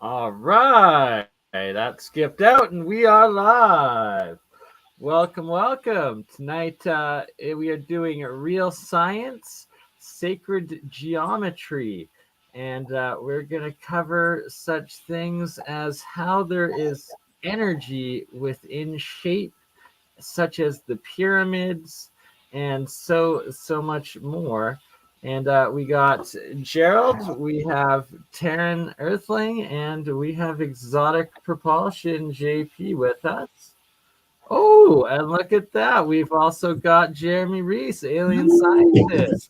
All right, that skipped out, and we are live. Welcome, welcome. Tonight we are doing real science, sacred geometry, and we're going to cover such things as how there is energy within shape, such as the pyramids, and so much more. And we got Gerald, we have Terran Earthling, and we have Exotic Propulsion JP with us. Oh, and look at that. We've also got Jeremy Reese, alien scientist.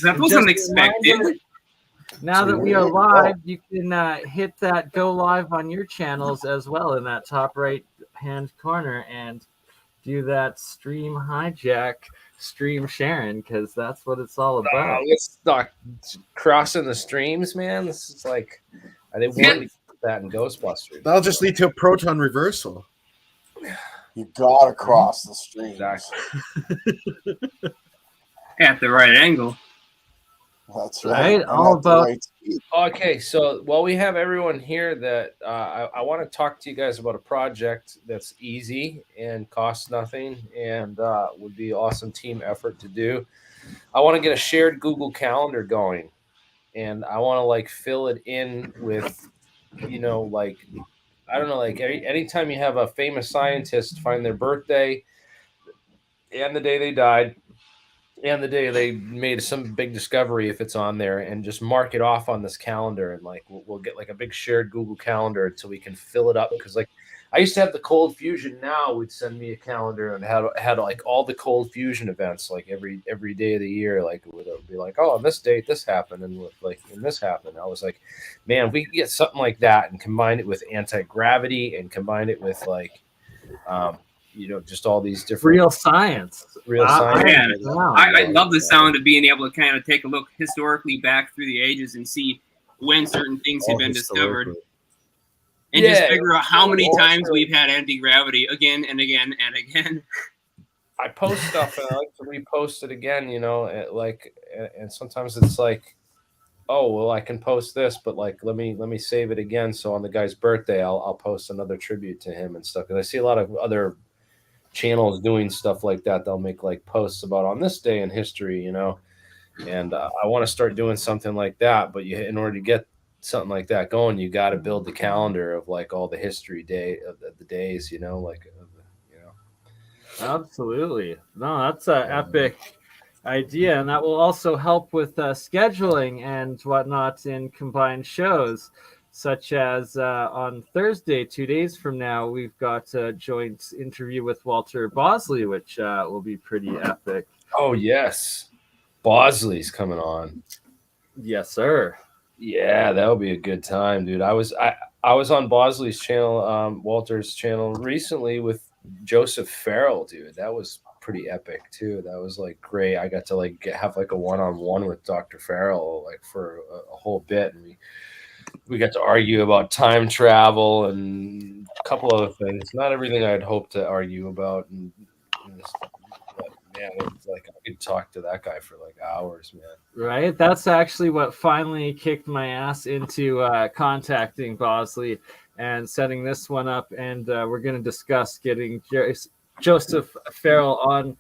That And wasn't just a reminder, expected. now that we are live, you can hit that go live on your channels as well in that top right hand corner and do that stream hijack, stream sharing, because that's what it's all about. Let's not crossing the streams, man. This is like, they warned that in Ghostbusters. That'll just lead to a proton reversal. You gotta cross the streams. Exactly. At the right angle. That's Right, right. all about. Okay, so while we have everyone here, that I want to talk to you guys about a project that's easy and costs nothing and would be an awesome team effort to do. I want to get a shared Google Calendar going, and I want to like fill it in with, like, I don't know, like anytime you have a famous scientist find their birthday and the day they died and the day they made some big discovery, if it's on there, and just mark it off on this calendar, and like we'll get like a big shared Google Calendar until we can fill it up. Because like I used to have the Cold Fusion, now would send me a calendar and had like all the Cold Fusion events, like every day of the year. Like it would be like, oh, on this date this happened, and this happened. I was like, man, if we could get something like that and combine it with anti-gravity and combine it with like just all these different Real science. science. I love the sound of being able to kind of take a look historically back through the ages and see when certain things had been discovered. And just figure out how many times we've had anti-gravity again and again and again. I post stuff and I like to repost it again, and sometimes it's like, oh, well, I can post this, but like let me save it again, so on the guy's birthday I'll post another tribute to him and stuff. Because I see a lot of other channels doing stuff like that. They'll make like posts about on this day in history, and I want to start doing something like that. But in order to get something like that going, you got to build the calendar of like all the history day of the days, Absolutely. No, that's an epic idea, and that will also help with scheduling and whatnot in combined shows, such as on Thursday, 2 days from now, we've got a joint interview with Walter Bosley, which will be pretty epic. Oh yes, Bosley's coming on. Yes, sir. Yeah, that'll be a good time, dude. I was on Bosley's channel, Walter's channel recently with Joseph Farrell, dude. That was pretty epic too. That was like great. I got to like have like a one-on-one with Dr. Farrell like for a whole bit, and we got to argue about time travel and a couple other things. Not everything I'd hoped to argue about, and but man, it's like I could talk to that guy for like hours, man. Right, that's actually what finally kicked my ass into contacting Bosley and setting this one up, and we're going to discuss getting Joseph Farrell on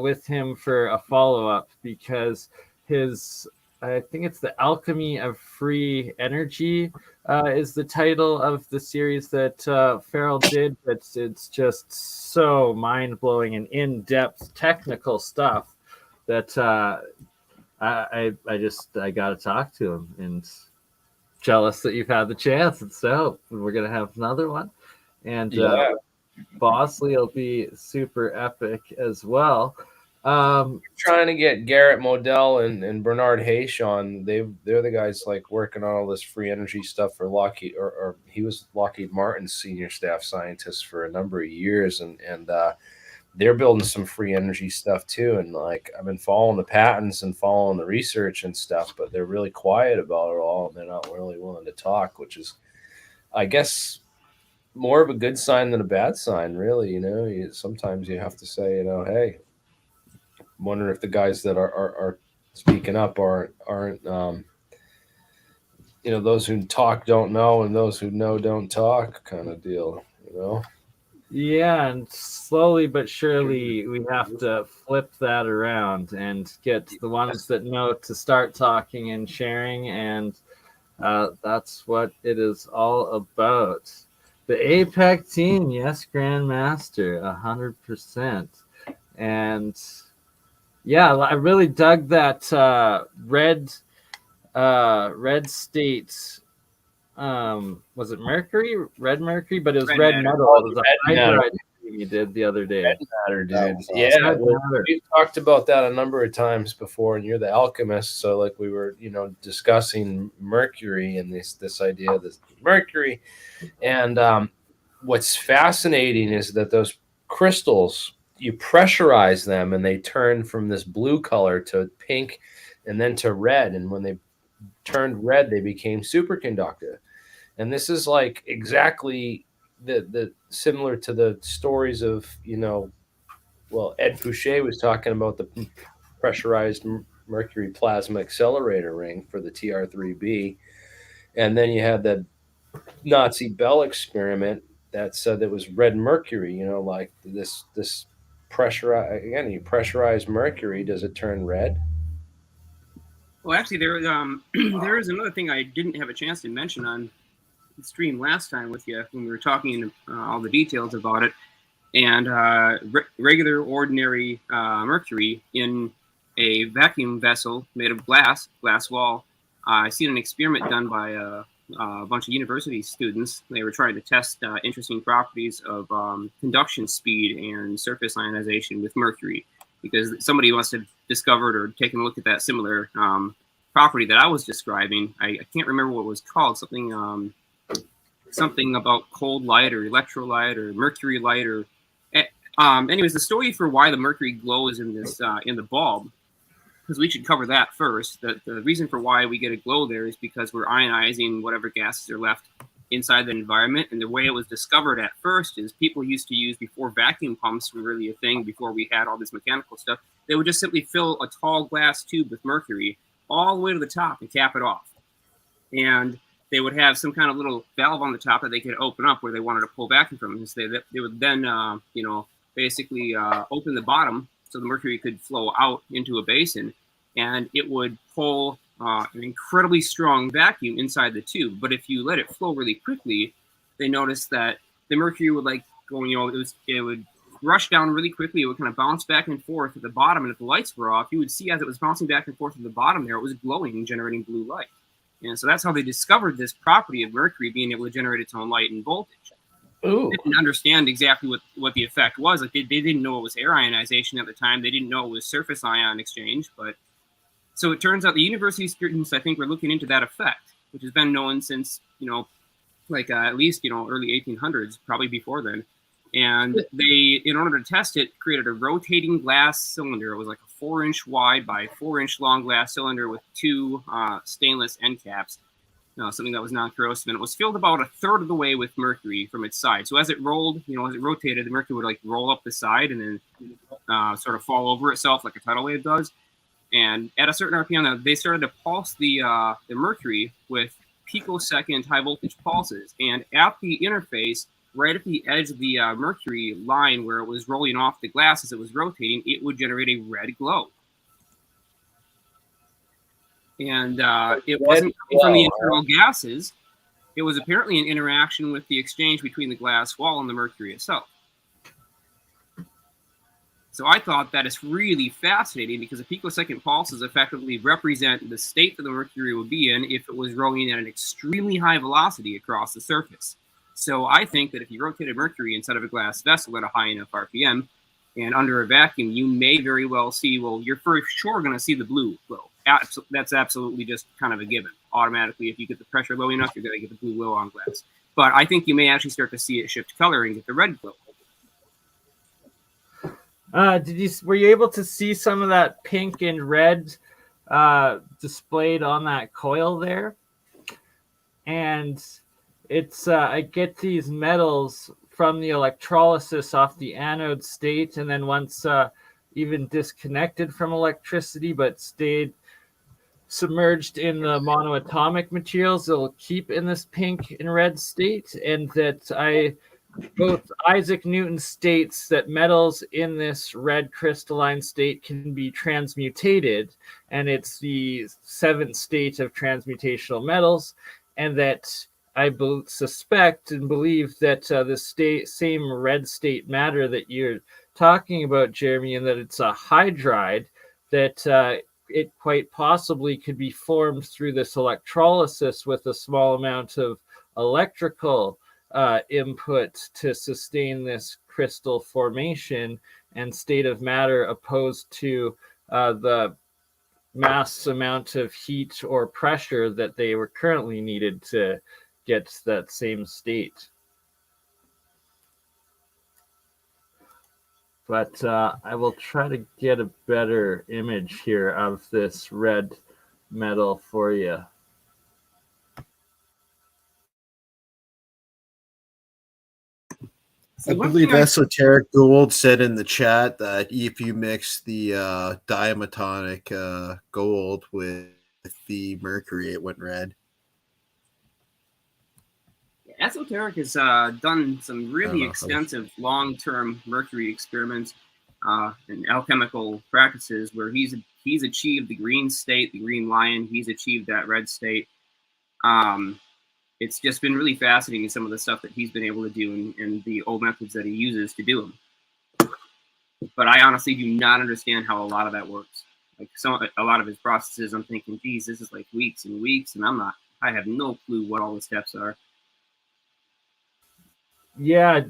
with him for a follow-up, because I think it's The Alchemy of Free Energy is the title of the series that Farrell did. But it's just so mind-blowing and in-depth technical stuff that I got to talk to him, and jealous that you've had the chance. It's dope. We're going to have another one. And Bosley will be super epic as well. Trying to get Garrett Modell and Bernard Hayes on. They're the guys like working on all this free energy stuff for Lockheed, or he was Lockheed Martin's senior staff scientist for a number of years, and they're building some free energy stuff too. And like I've been following the patents and following the research and stuff, but they're really quiet about it all, and they're not really willing to talk, which is, I guess, more of a good sign than a bad sign, really. Sometimes you have to say, hey, wonder if the guys that are speaking up aren't those who talk don't know, and those who know don't talk kind of deal, Yeah, and slowly but surely we have to flip that around and get the ones that know to start talking and sharing, and that's what it is all about. The APEC team, yes, Grandmaster, 100%. And yeah, I really dug that red state. Was it Mercury? Red Mercury, but it was red metal. It was a hydride you did the other day. Red matter, dude. Awesome. Yeah, we've talked about that a number of times before, and you're the alchemist, so like we were, discussing Mercury and this idea of this Mercury, and what's fascinating is that those crystals, you pressurize them, and they turn from this blue color to pink, and then to red, and when they turned red, they became superconductive. And this is like exactly the similar to the stories of, Ed Fouché was talking about the pressurized mercury plasma accelerator ring for the TR3B. And then you had the Nazi Bell experiment that said it was red mercury, like this pressure. Again, you pressurize mercury, does it turn red? Well, actually, there is another thing I didn't have a chance to mention on the stream last time with you when we were talking all the details about it. And regular, ordinary mercury in a vacuum vessel made of glass wall. I seen an experiment done by a bunch of university students. They were trying to test interesting properties of conduction speed and surface ionization with mercury, because somebody must have discovered or taken a look at that similar property that I was describing. I can't remember what it was called. Something about cold light or electrolyte or mercury light or anyways, the story for why the mercury glows in this in the bulb, because we should cover that first. The reason for why we get a glow there is because we're ionizing whatever gases are left inside the environment. And the way it was discovered at first is people used to use, before vacuum pumps were really a thing, before we had all this mechanical stuff, they would just simply fill a tall glass tube with mercury all the way to the top and cap it off. And they would have some kind of little valve on the top that they could open up where they wanted to pull vacuum from. And they would then, basically open the bottom so the mercury could flow out into a basin, and it would pull an incredibly strong vacuum inside the tube. But if you let it flow really quickly, they noticed that the mercury would it would rush down really quickly. It would kind of bounce back and forth at the bottom, and if the lights were off, you would see as it was bouncing back and forth at the bottom there, it was glowing and generating blue light. And so that's how they discovered this property of mercury being able to generate its own light and voltage. Ooh. They didn't understand exactly what the effect was. Like they didn't know it was air ionization at the time. They didn't know it was surface ion exchange. But so it turns out the university students, I think, were looking into that effect, which has been known since, at least, early 1800s, probably before then. And they, in order to test it, created a rotating glass cylinder. It was like a 4-inch wide by 4-inch long glass cylinder with two stainless end caps. Something that was non-corrosive, and it was filled about a third of the way with mercury from its side. So as it rolled, as it rotated, the mercury would roll up the side and then sort of fall over itself like a tidal wave does. And at a certain RPM, they started to pulse the mercury with picosecond high voltage pulses. And at the interface, right at the edge of the mercury line where it was rolling off the glass as it was rotating, it would generate a red glow. And it wasn't coming from the internal gases. It was apparently an interaction with the exchange between the glass wall and the mercury itself. So I thought that is really fascinating, because the picosecond pulses effectively represent the state that the mercury would be in if it was rolling at an extremely high velocity across the surface. So I think that if you rotated mercury inside of a glass vessel at a high enough RPM and under a vacuum, you may very well see, you're for sure going to see the blue glow. That's absolutely just kind of a given. Automatically, if you get the pressure low enough, you're going to get the blue glow on glass. But I think you may actually start to see it shift color and get the red glow. Were you able to see some of that pink and red displayed on that coil there? And it's I get these metals from the electrolysis off the anode state, and then once even disconnected from electricity but stayed submerged in the monoatomic materials, it'll keep in this pink and red state, and that both Isaac Newton states that metals in this red crystalline state can be transmutated, and it's the seventh state of transmutational metals, and that I suspect and believe that the same red state matter that you're talking about, Jeremy, and that it's a hydride, that it quite possibly could be formed through this electrolysis with a small amount of electrical input to sustain this crystal formation and state of matter, opposed to the mass amount of heat or pressure that they were currently needed to get that same state. But I will try to get a better image here of this red metal for you. I believe Esoteric Gold said in the chat that if you mix the diamatonic gold with the mercury, it went red. Esoteric has done some really extensive long-term mercury experiments and alchemical practices where he's achieved the green state, the green lion. He's achieved that red state. It's just been really fascinating, some of the stuff that he's been able to do and the old methods that he uses to do them. But I honestly do not understand how a lot of that works. Like a lot of his processes, I'm thinking, geez, this is like weeks and weeks, and I have no clue what all the steps are. Yeah,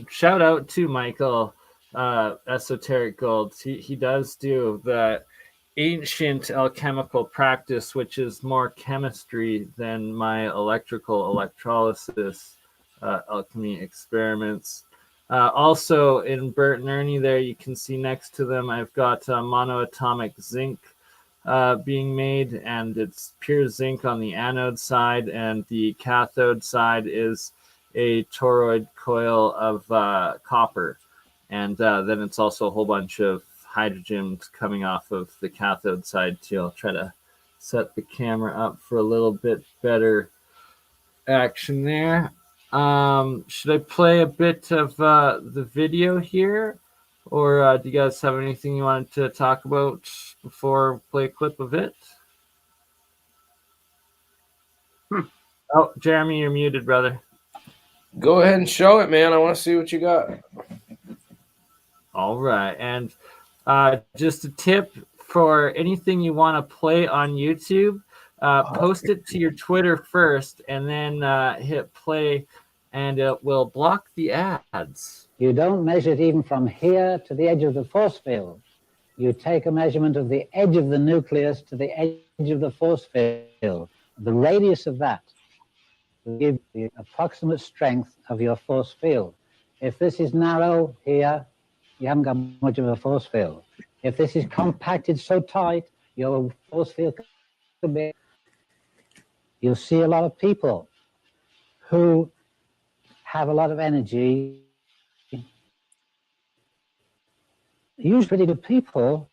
shout out to Michael, Esoteric Gold. He does do the ancient alchemical practice, which is more chemistry than my electrical electrolysis alchemy experiments. Also in Bert and Ernie there, you can see next to them, I've got monoatomic zinc being made, and it's pure zinc on the anode side, and the cathode side is a toroid coil of copper. And then it's also a whole bunch of hydrogen coming off of the cathode side too. I'll try to set the camera up for a little bit better action there. Should I play a bit of the video here, or do you guys have anything you wanted to talk about before I play a clip of it? Oh, Jeremy, you're muted, brother. Go ahead and show it, man. I want to see what you got. All right, and just a tip for anything you want to play on YouTube, post it to your Twitter first, and then hit play, and it will block the ads. You don't measure it even from here to the edge of the force field. You take a measurement of the edge of the nucleus to the edge of the force field. The radius of that will give the approximate strength of your force field. If this is narrow here, you haven't got much of a force field. If this is compacted so tight, your force field could be. You'll see a lot of people who have a lot of energy, usually pretty good people,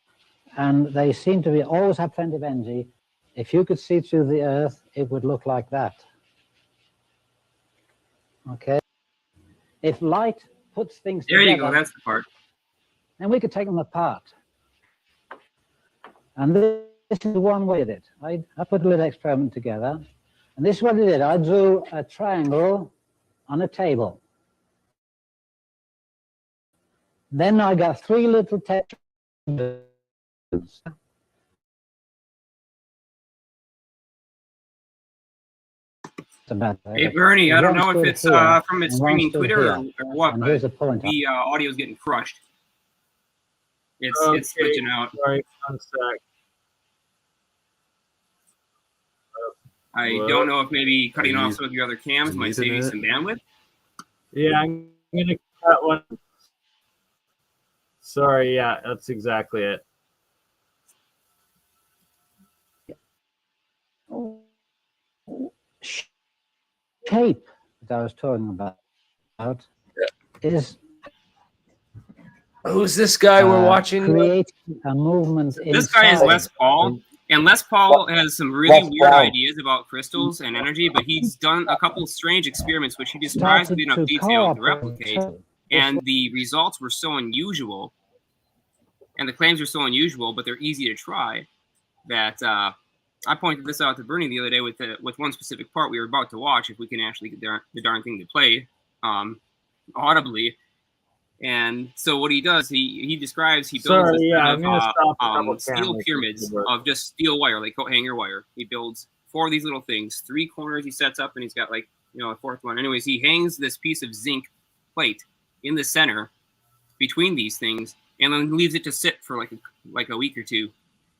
and they seem to always have plenty of energy. If you could see through the earth, it would look like that. Okay? If light puts things there together, you go, that's the part. then we could take them apart. And this is one way I did it. I put a little experiment together, and this is what I did. I drew a triangle on a table. Then I got three little tetrahedrons. Hey, Bernie, I don't know if it's from its streaming Twitter or what, and but here's the point. the audio is getting crushed. It's switching out. Sorry, one sec. I don't know if maybe cutting off some of your other cams might save you some bandwidth. Yeah, I'm going to cut one. Sorry, yeah, that's exactly it. Shape that I was talking about is Who's this guy we're watching? Creating a movement. This guy is Les Paul, And Les Paul has some really Les weird Paul. ideas about crystals and energy, but he's done a couple strange experiments which he describes with enough started to detail to cooperate replicate. too. And the results were so unusual, and the claims were so unusual, but they're easy to try, that I pointed this out to Bernie the other day with one specific part we were about to watch, if we can actually get the darn thing to play audibly. And so what he does, he describes, he builds this I'm gonna stop the double steel camera pyramids of just steel wire, like coat hanger wire. He builds 4 of these little things, 3 corners he sets up, and he's got like, you know, a 4th one. Anyways, he hangs this piece of zinc plate in the center between these things, and then leaves it to sit for like a week or 2.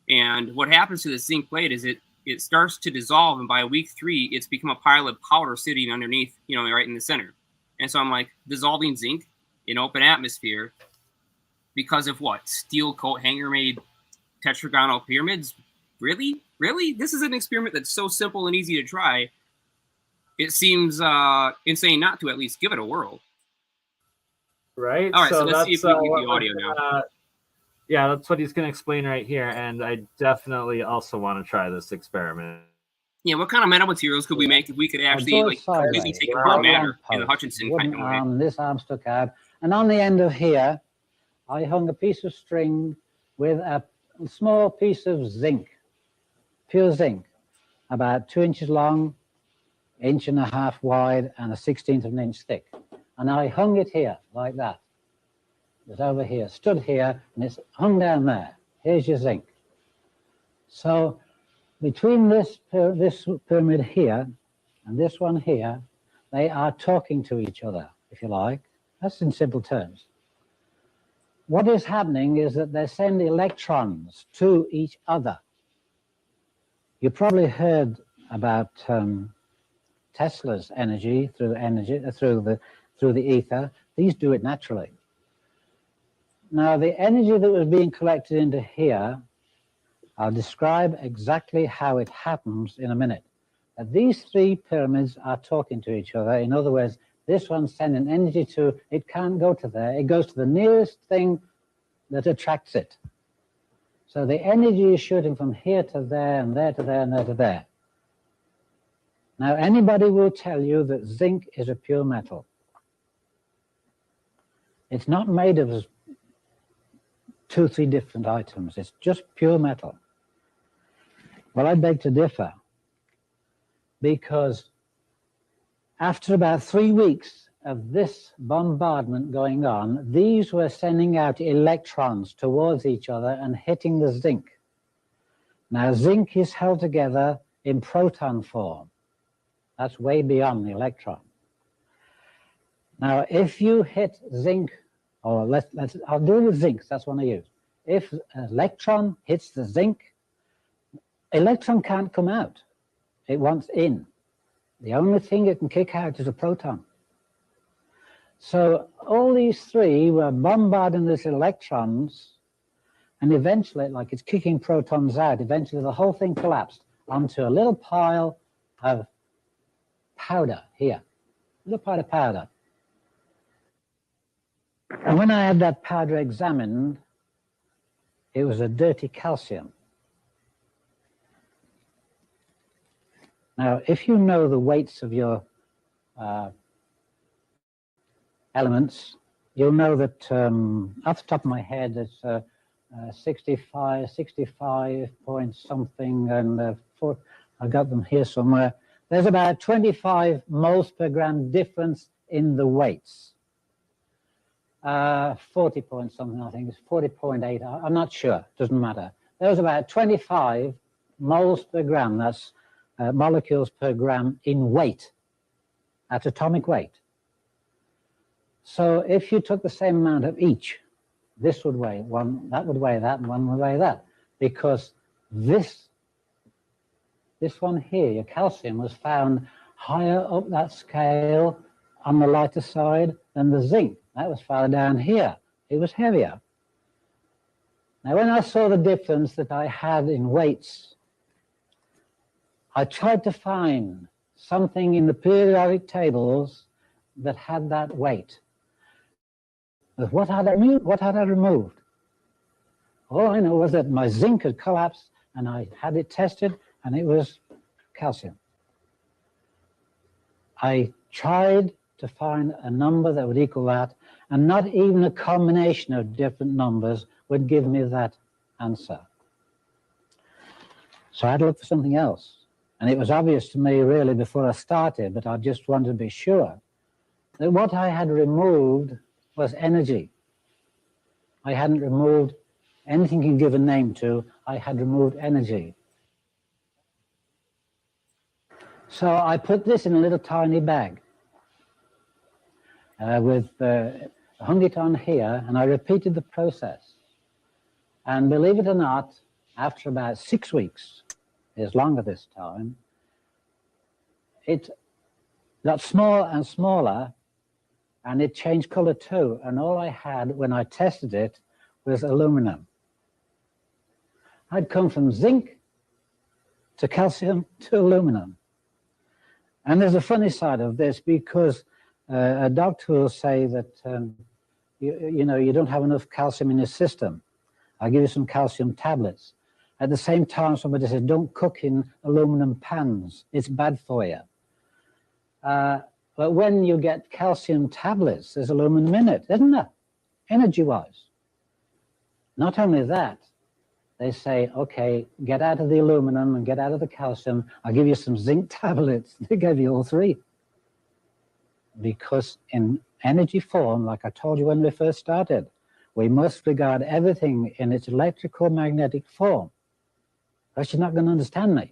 And what happens to the zinc plate is it starts to dissolve, and by week 3, it's become a pile of powder sitting underneath, you know, right in the center. And so I'm like, dissolving zinc in open atmosphere because of what? Steel coat hanger made tetragonal pyramids? Really? This is an experiment that's so simple and easy to try. It seems insane not to at least give it a whirl. Right. All right, so let's see if we can get what the audio now. Yeah, that's what he's going to explain right here, and I definitely also want to try this experiment. Yeah, what kind of metamaterials could we make if we could actually like completely take apart matter in the Hutchinson kind of way? This arm stuck out, and on the end of here, I hung a piece of string with a small piece of zinc, pure zinc, about 2 inches long, 1.5 inches wide, and 1/16 of an inch thick. And I hung it here like that. It's over here, stood here, and it's hung down there. Here's your zinc. So between this pyramid here and this one here, they are talking to each other, if you like. That's in simple terms. What is happening is that they send electrons to each other. You probably heard about Tesla's energy through the ether. These do it naturally. Now, the energy that was being collected into here, I'll describe exactly how it happens in a minute. But these 3 pyramids are talking to each other. In other words, this one's sending energy to, it can't go to there. It goes to the nearest thing that attracts it. So the energy is shooting from here to there, and there to there, and there to there. Now, anybody will tell you that zinc is a pure metal. It's not made of 2 or 3 different items. It's just pure metal. Well, I beg to differ, because after about 3 weeks of this bombardment going on, these were sending out electrons towards each other and hitting the zinc. Now, zinc is held together in proton form. That's way beyond the electron. Now, if you hit zinc, or I'll do it with zinc, that's what I use. If an electron hits the zinc, electron can't come out. It wants in. The only thing it can kick out is a proton. So all these 3 were bombarding these electrons, and eventually, like it's kicking protons out, eventually the whole thing collapsed onto a little pile of powder here. A little pile of powder. And when I had that powder examined, it was a dirty calcium. Now, if you know the weights of your elements, you'll know that off the top of my head, it's 65 point something, and I got them here somewhere. There's about 25 moles per gram difference in the weights. 40 point something, I think it's 40.8. I'm not sure, doesn't matter. There's about 25 moles per gram. That's molecules per gram in weight, at atomic weight. So if you took the same amount of each, this would weigh one, that would weigh that, and one would weigh that, because this one here, your calcium, was found higher up that scale on the lighter side than the zinc. That was farther down here. It was heavier. Now, when I saw the difference that I had in weights, I tried to find something in the periodic tables that had that weight. But what had I removed? All I know was that my zinc had collapsed, and I had it tested, and it was calcium. I tried to find a number that would equal that, and not even a combination of different numbers would give me that answer. So I had to look for something else. And it was obvious to me really before I started, but I just wanted to be sure that what I had removed was energy. I hadn't removed anything you can give a name to. I had removed energy. So I put this in a little tiny bag hung it on here, and I repeated the process. And believe it or not, after about 6 weeks, it's longer this time, it got smaller and smaller, and it changed color too. And all I had when I tested it was aluminum. I'd come from zinc to calcium to aluminum. And there's a funny side of this, because a doctor will say that you don't have enough calcium in your system. I'll give you some calcium tablets. At the same time, somebody says, don't cook in aluminum pans. It's bad for you. But when you get calcium tablets, there's aluminum in it, isn't there? Energy-wise. Not only that, they say, okay, get out of the aluminum and get out of the calcium. I'll give you some zinc tablets. They gave you all three. Because in energy form, like I told you when we first started, we must regard everything in its electrical magnetic form. Else you're not going to understand me.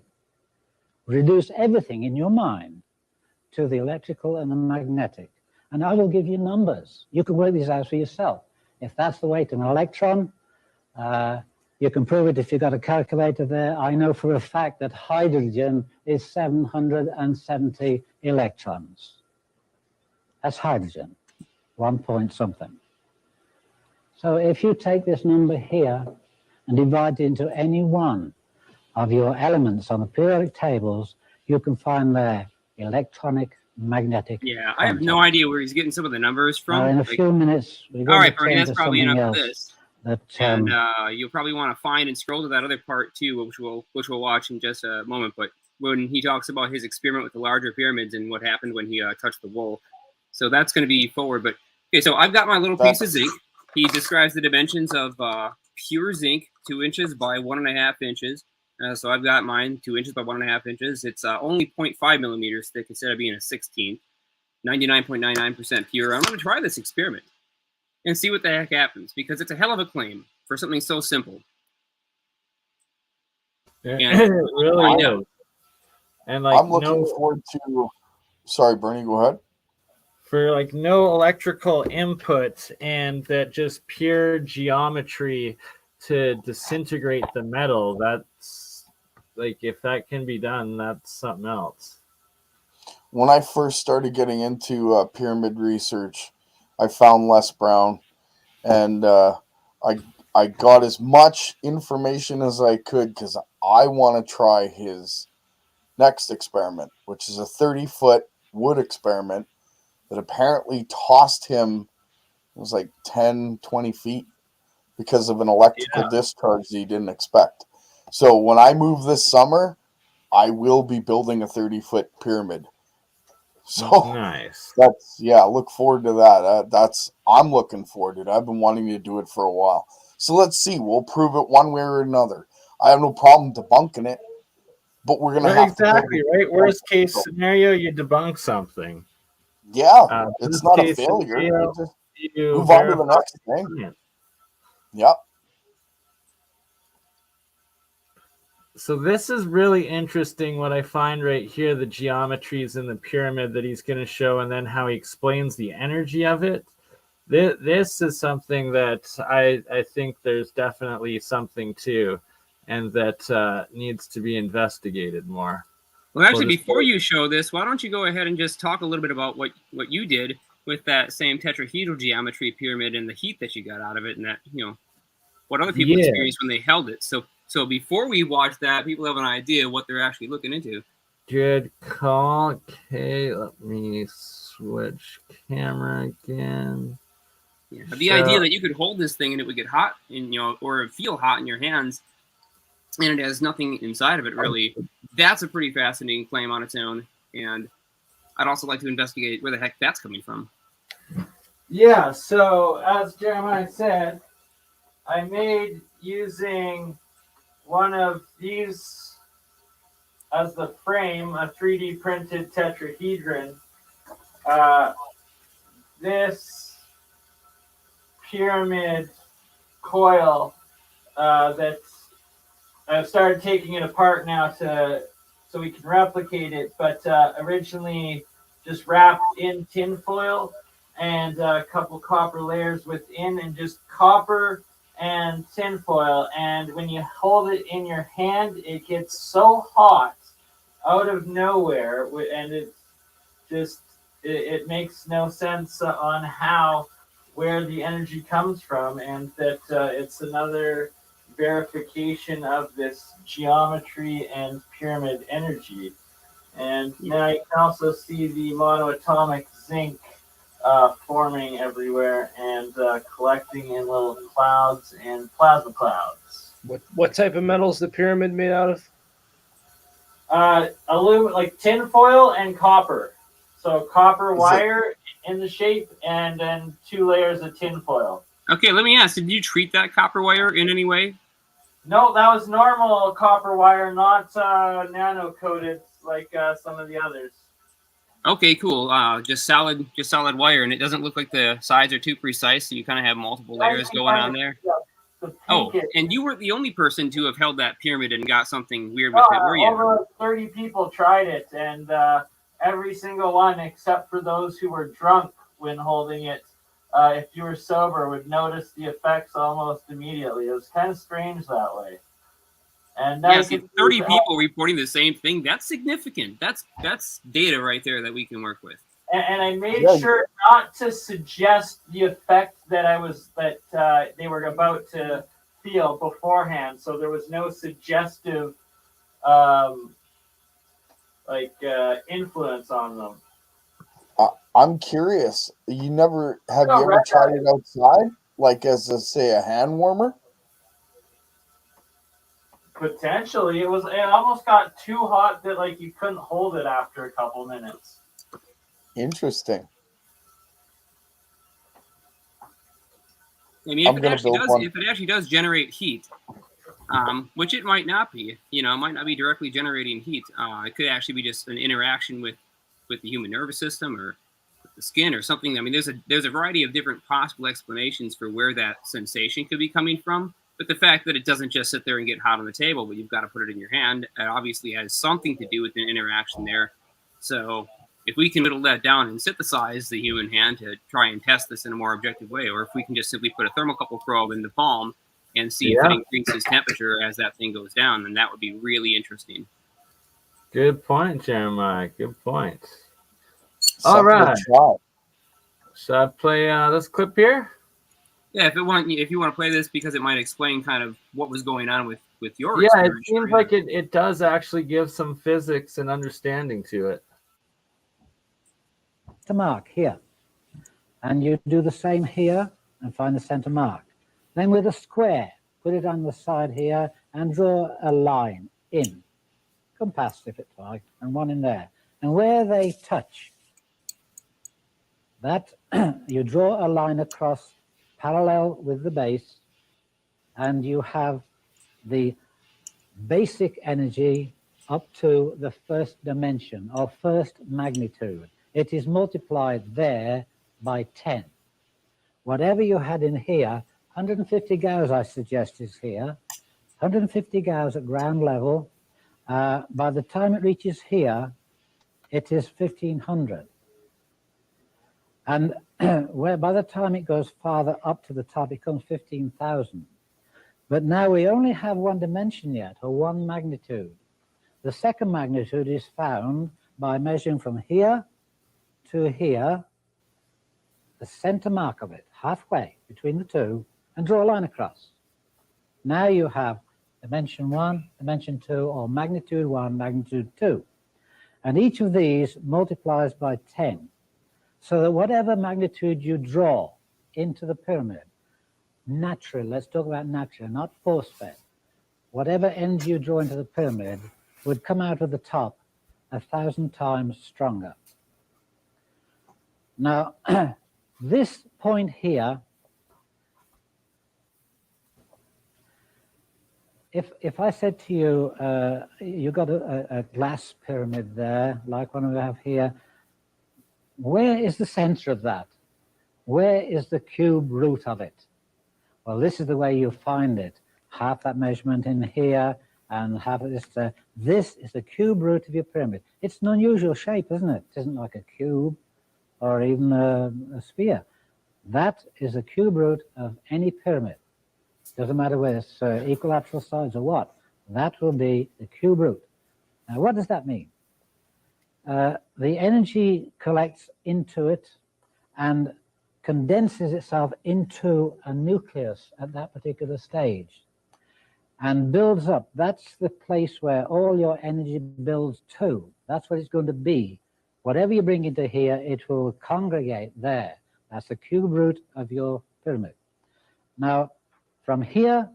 Reduce everything in your mind to the electrical and the magnetic, and I will give you numbers. You can work these out for yourself. If that's the weight of an electron, you can prove it if you've got a calculator there. I know for a fact that hydrogen is 770 electrons. That's hydrogen, 1 point something. So if you take this number here and divide it into any one of your elements on the periodic tables, you can find their electronic magnetic. Yeah, I have no idea where he's getting some of the numbers from. In a few minutes, we're all going right, to Bernie, turn that's to probably something enough of else. this. That, And you'll probably want to find and scroll to that other part too, which we'll watch in just a moment. But when he talks about his experiment with the larger pyramids and what happened when he touched the wool, so that's going to be forward. But okay, so I've got my little piece of zinc. He describes the dimensions of pure zinc, 2 inches by 1.5 inches. So I've got mine 2 inches by 1.5 inches. It's only 0.5 millimeters thick instead of being a 16th. 99.99% pure. I'm going to try this experiment and see what the heck happens, because it's a hell of a claim for something so simple. It really is. And like, I'm looking forward to. Sorry, Bernie, go ahead. For like no electrical input and that just pure geometry to disintegrate the metal. That's like, if that can be done, that's something else. When I first started getting into pyramid research, I found Les Brown, and I got as much information as I could because I want to try his next experiment, which is a 30-foot wood experiment that apparently tossed him, it was like 10, 20 feet because of an electrical discharge that he didn't expect. So when I move this summer, I will be building a 30-foot pyramid. So nice. Look forward to that. I'm looking forward to it. I've been wanting to do it for a while. So let's see. We'll prove it one way or another. I have no problem debunking it, but we're gonna have exactly right. Worst case scenario, you debunk something. Yeah, it's not a failure. Scenario, move on to the next thing. Yeah. So this is really interesting what I find right here, the geometries in the pyramid that he's going to show, and then how he explains the energy of it. This is something that I think there's definitely something to, and that needs to be investigated more. Well, actually, before you show this, why don't you go ahead and just talk a little bit about what you did with that same tetrahedral geometry pyramid and the heat that you got out of it, and that, what other people experienced when they held it. So before we watch that, people have an idea what they're actually looking into. Good call. Okay, let me switch camera again. Yeah, the idea that you could hold this thing and it would get hot, and or feel hot in your hands. and it has nothing inside of it really. That's a pretty fascinating claim on its own, and I'd also like to investigate where the heck that's coming from. Yeah, so as Jeremiah said, I made using one of these as the frame, a 3D printed tetrahedron. This pyramid coil that's I've started taking it apart now so we can replicate it, but originally just wrapped in tin foil and a couple copper layers within, and just copper and tin foil. And when you hold it in your hand, it gets so hot out of nowhere, and it makes no sense on where the energy comes from, and that it's another verification of this geometry and pyramid energy. And now you can also see the monoatomic zinc forming everywhere and collecting in little clouds and plasma clouds. What type of metal is the pyramid made out of? Aluminum, like tin foil and copper. So copper wire in the shape, and then 2 layers of tin foil. Okay, let me ask, did you treat that copper wire in any way? No, that was normal copper wire, not nano coated like some of the others. Okay, cool. Just solid wire, and it doesn't look like the sides are too precise, so you kind of have multiple layers going on there. Oh, and you weren't the only person to have held that pyramid and got something weird with it, were you? Over 30 people tried it, and every single one, except for those who were drunk when holding it, if you were sober, would notice the effects almost immediately. It was kind of strange that way. And yeah, see, 30 people reporting the same thing, that's significant. That's data right there that we can work with. And I made sure not to suggest the effect that they were about to feel beforehand. So there was no suggestive influence on them. I'm curious. Have you ever tried it outside, like as a hand warmer? Potentially, it almost got too hot that you couldn't hold it after a couple minutes. Interesting. I mean, if it actually does generate heat, which it might not be, it might not be directly generating heat. It could actually be just an interaction with the human nervous system or with the skin or something. I mean, there's a variety of different possible explanations for where that sensation could be coming from. But the fact that it doesn't just sit there and get hot on the table, but you've got to put it in your hand, it obviously has something to do with an interaction there. So if we can whittle that down and synthesize the human hand to try and test this in a more objective way, or if we can just simply put a thermocouple probe in the palm and see if it increases temperature as that thing goes down, then that would be really interesting. Good point, Jeremiah. Good point. All right. Should I play this clip here? Yeah, if you want to play this, because it might explain kind of what was going on with your experience. Yeah, it seems like it does actually give some physics and understanding to it. The mark here, and you do the same here and find the center mark. Then with a square, put it on the side here and draw a line in, compass if it's like, and one in there. And where they touch, that you draw a line across parallel with the base, and you have the basic energy up to the first dimension or first magnitude. It is multiplied there by 10. Whatever you had in here, 150 Gauss I suggest is here, 150 Gauss at ground level. By the time it reaches here, it is 1500. And where by the time it goes farther up to the top, it becomes 15,000. But now we only have one dimension yet, or one magnitude. The second magnitude is found by measuring from here to here, the center mark of it, halfway between the two, and draw a line across. Now you have dimension 1, dimension 2, or magnitude 1, magnitude 2. And each of these multiplies by 10. So that whatever magnitude you draw into the pyramid, naturally, let's talk about natural, not force-fed, whatever energy you draw into the pyramid would come out of the top 1,000 times stronger. Now, this point here, if I said to you, you got a glass pyramid there, like one we have here, where is the center of that? Where is the cube root of it? Well, this is the way you find it. Half that measurement in here and half of this there. This is the cube root of your pyramid. It's an unusual shape, isn't it? It isn't like a cube or even a sphere. That is the cube root of any pyramid. Doesn't matter whether it's equilateral sides or what. That will be the cube root. Now, what does that mean? The energy collects into it and condenses itself into a nucleus at that particular stage and builds up. That's the place where all your energy builds to. That's what it's going to be. Whatever you bring into here, it will congregate there. That's the cube root of your pyramid. Now, from here,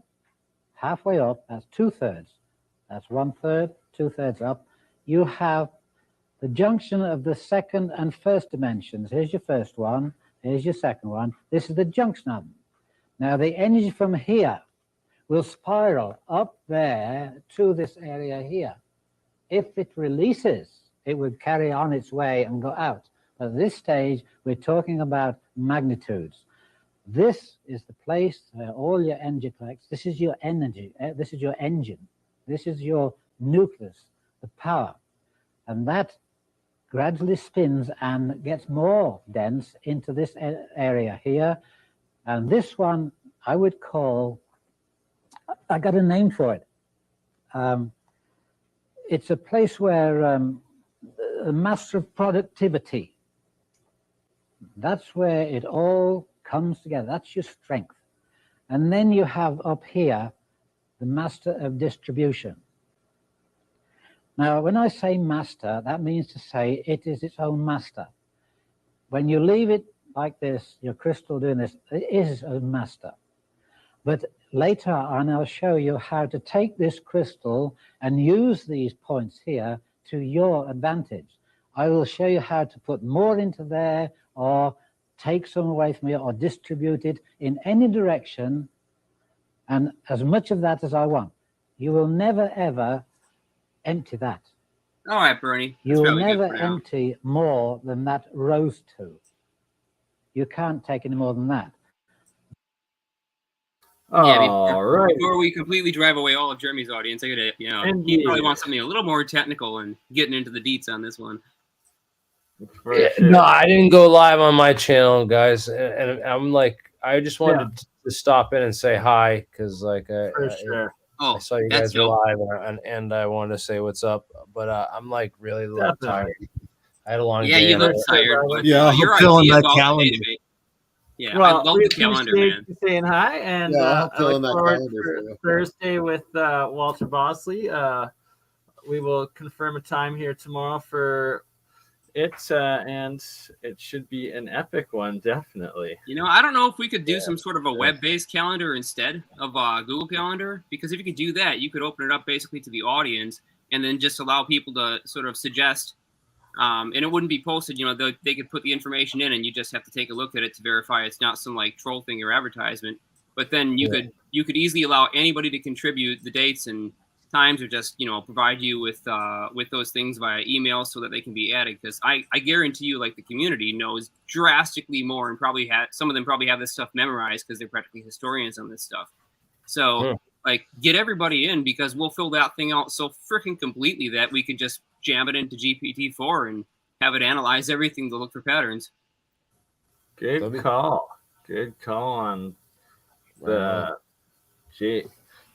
halfway up, that's 2/3. That's 1/3, 2/3 up. You have the junction of the second and first dimensions. Here's your first one. Here's your second one. This is the junction of them. Now, the energy from here will spiral up there to this area here. If it releases, it would carry on its way and go out. But at this stage, we're talking about magnitudes. This is the place where all your energy collects. This is your energy. This is your engine. This is your nucleus, the power. And that gradually spins and gets more dense into this area here. And this one I would call, I got a name for it. It's a place where a master of productivity. That's where it all comes together. That's your strength. And then you have up here the master of distribution. Now, when I say master, that means to say it is its own master. When you leave it like this, your crystal doing this, it is its own master. But later on, I'll show you how to take this crystal and use these points here to your advantage. I will show you how to put more into there or take some away from here or distribute it in any direction and as much of that as I want. You will never, ever empty that. All right, Bernie. You will never empty more than that rose to. You can't take any more than that. Before we completely drive away all of Jeremy's audience, I gotta, he probably wants something a little more technical and getting into the deets on this one. Yeah, no, I didn't go live on my channel, guys, and I'm like, I just wanted to stop in and say hi because, like, I saw you guys were live, and I wanted to say what's up, but I'm like really tired. I had a long day. Yeah, you look tired. But, I'm filling that calendar. Yeah, well, I love the calendar, man. Saying hi, and I look forward to Thursday with Walter Bosley. We will confirm a time here tomorrow for it, and it should be an epic one, definitely. I don't know if we could do some sort of a web-based calendar instead of Google Calendar, because if you could do that, you could open it up basically to the audience and then just allow people to sort of suggest, and it wouldn't be posted, they could put the information in and you just have to take a look at it to verify it's not some like troll thing or advertisement. But then you could easily allow anybody to contribute the dates and times, or just provide you with those things via email so that they can be added, because I guarantee you, like, the community knows drastically more and probably some of them probably have this stuff memorized because they're practically historians on this stuff. So like, get everybody in, because we'll fill that thing out so freaking completely that we could just jam it into GPT-4 and have it analyze everything to look for patterns. Good call on the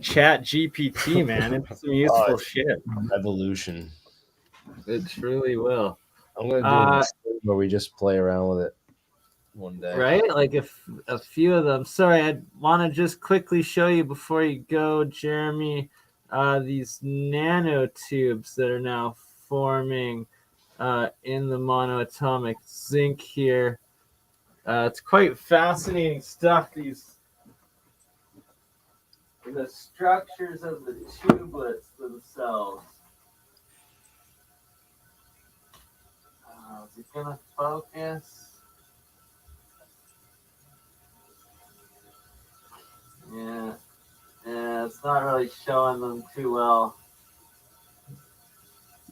Chat GPT, man. It's some useful shit. Evolution. It truly will. I'm gonna do where we just play around with it one day. Right? Like if a few of them. Sorry, I want to just quickly show you before you go, Jeremy, these nanotubes that are now forming in the monoatomic zinc here. It's quite fascinating stuff. the structures of the tubelets themselves. Is it gonna focus? Yeah, it's not really showing them too well.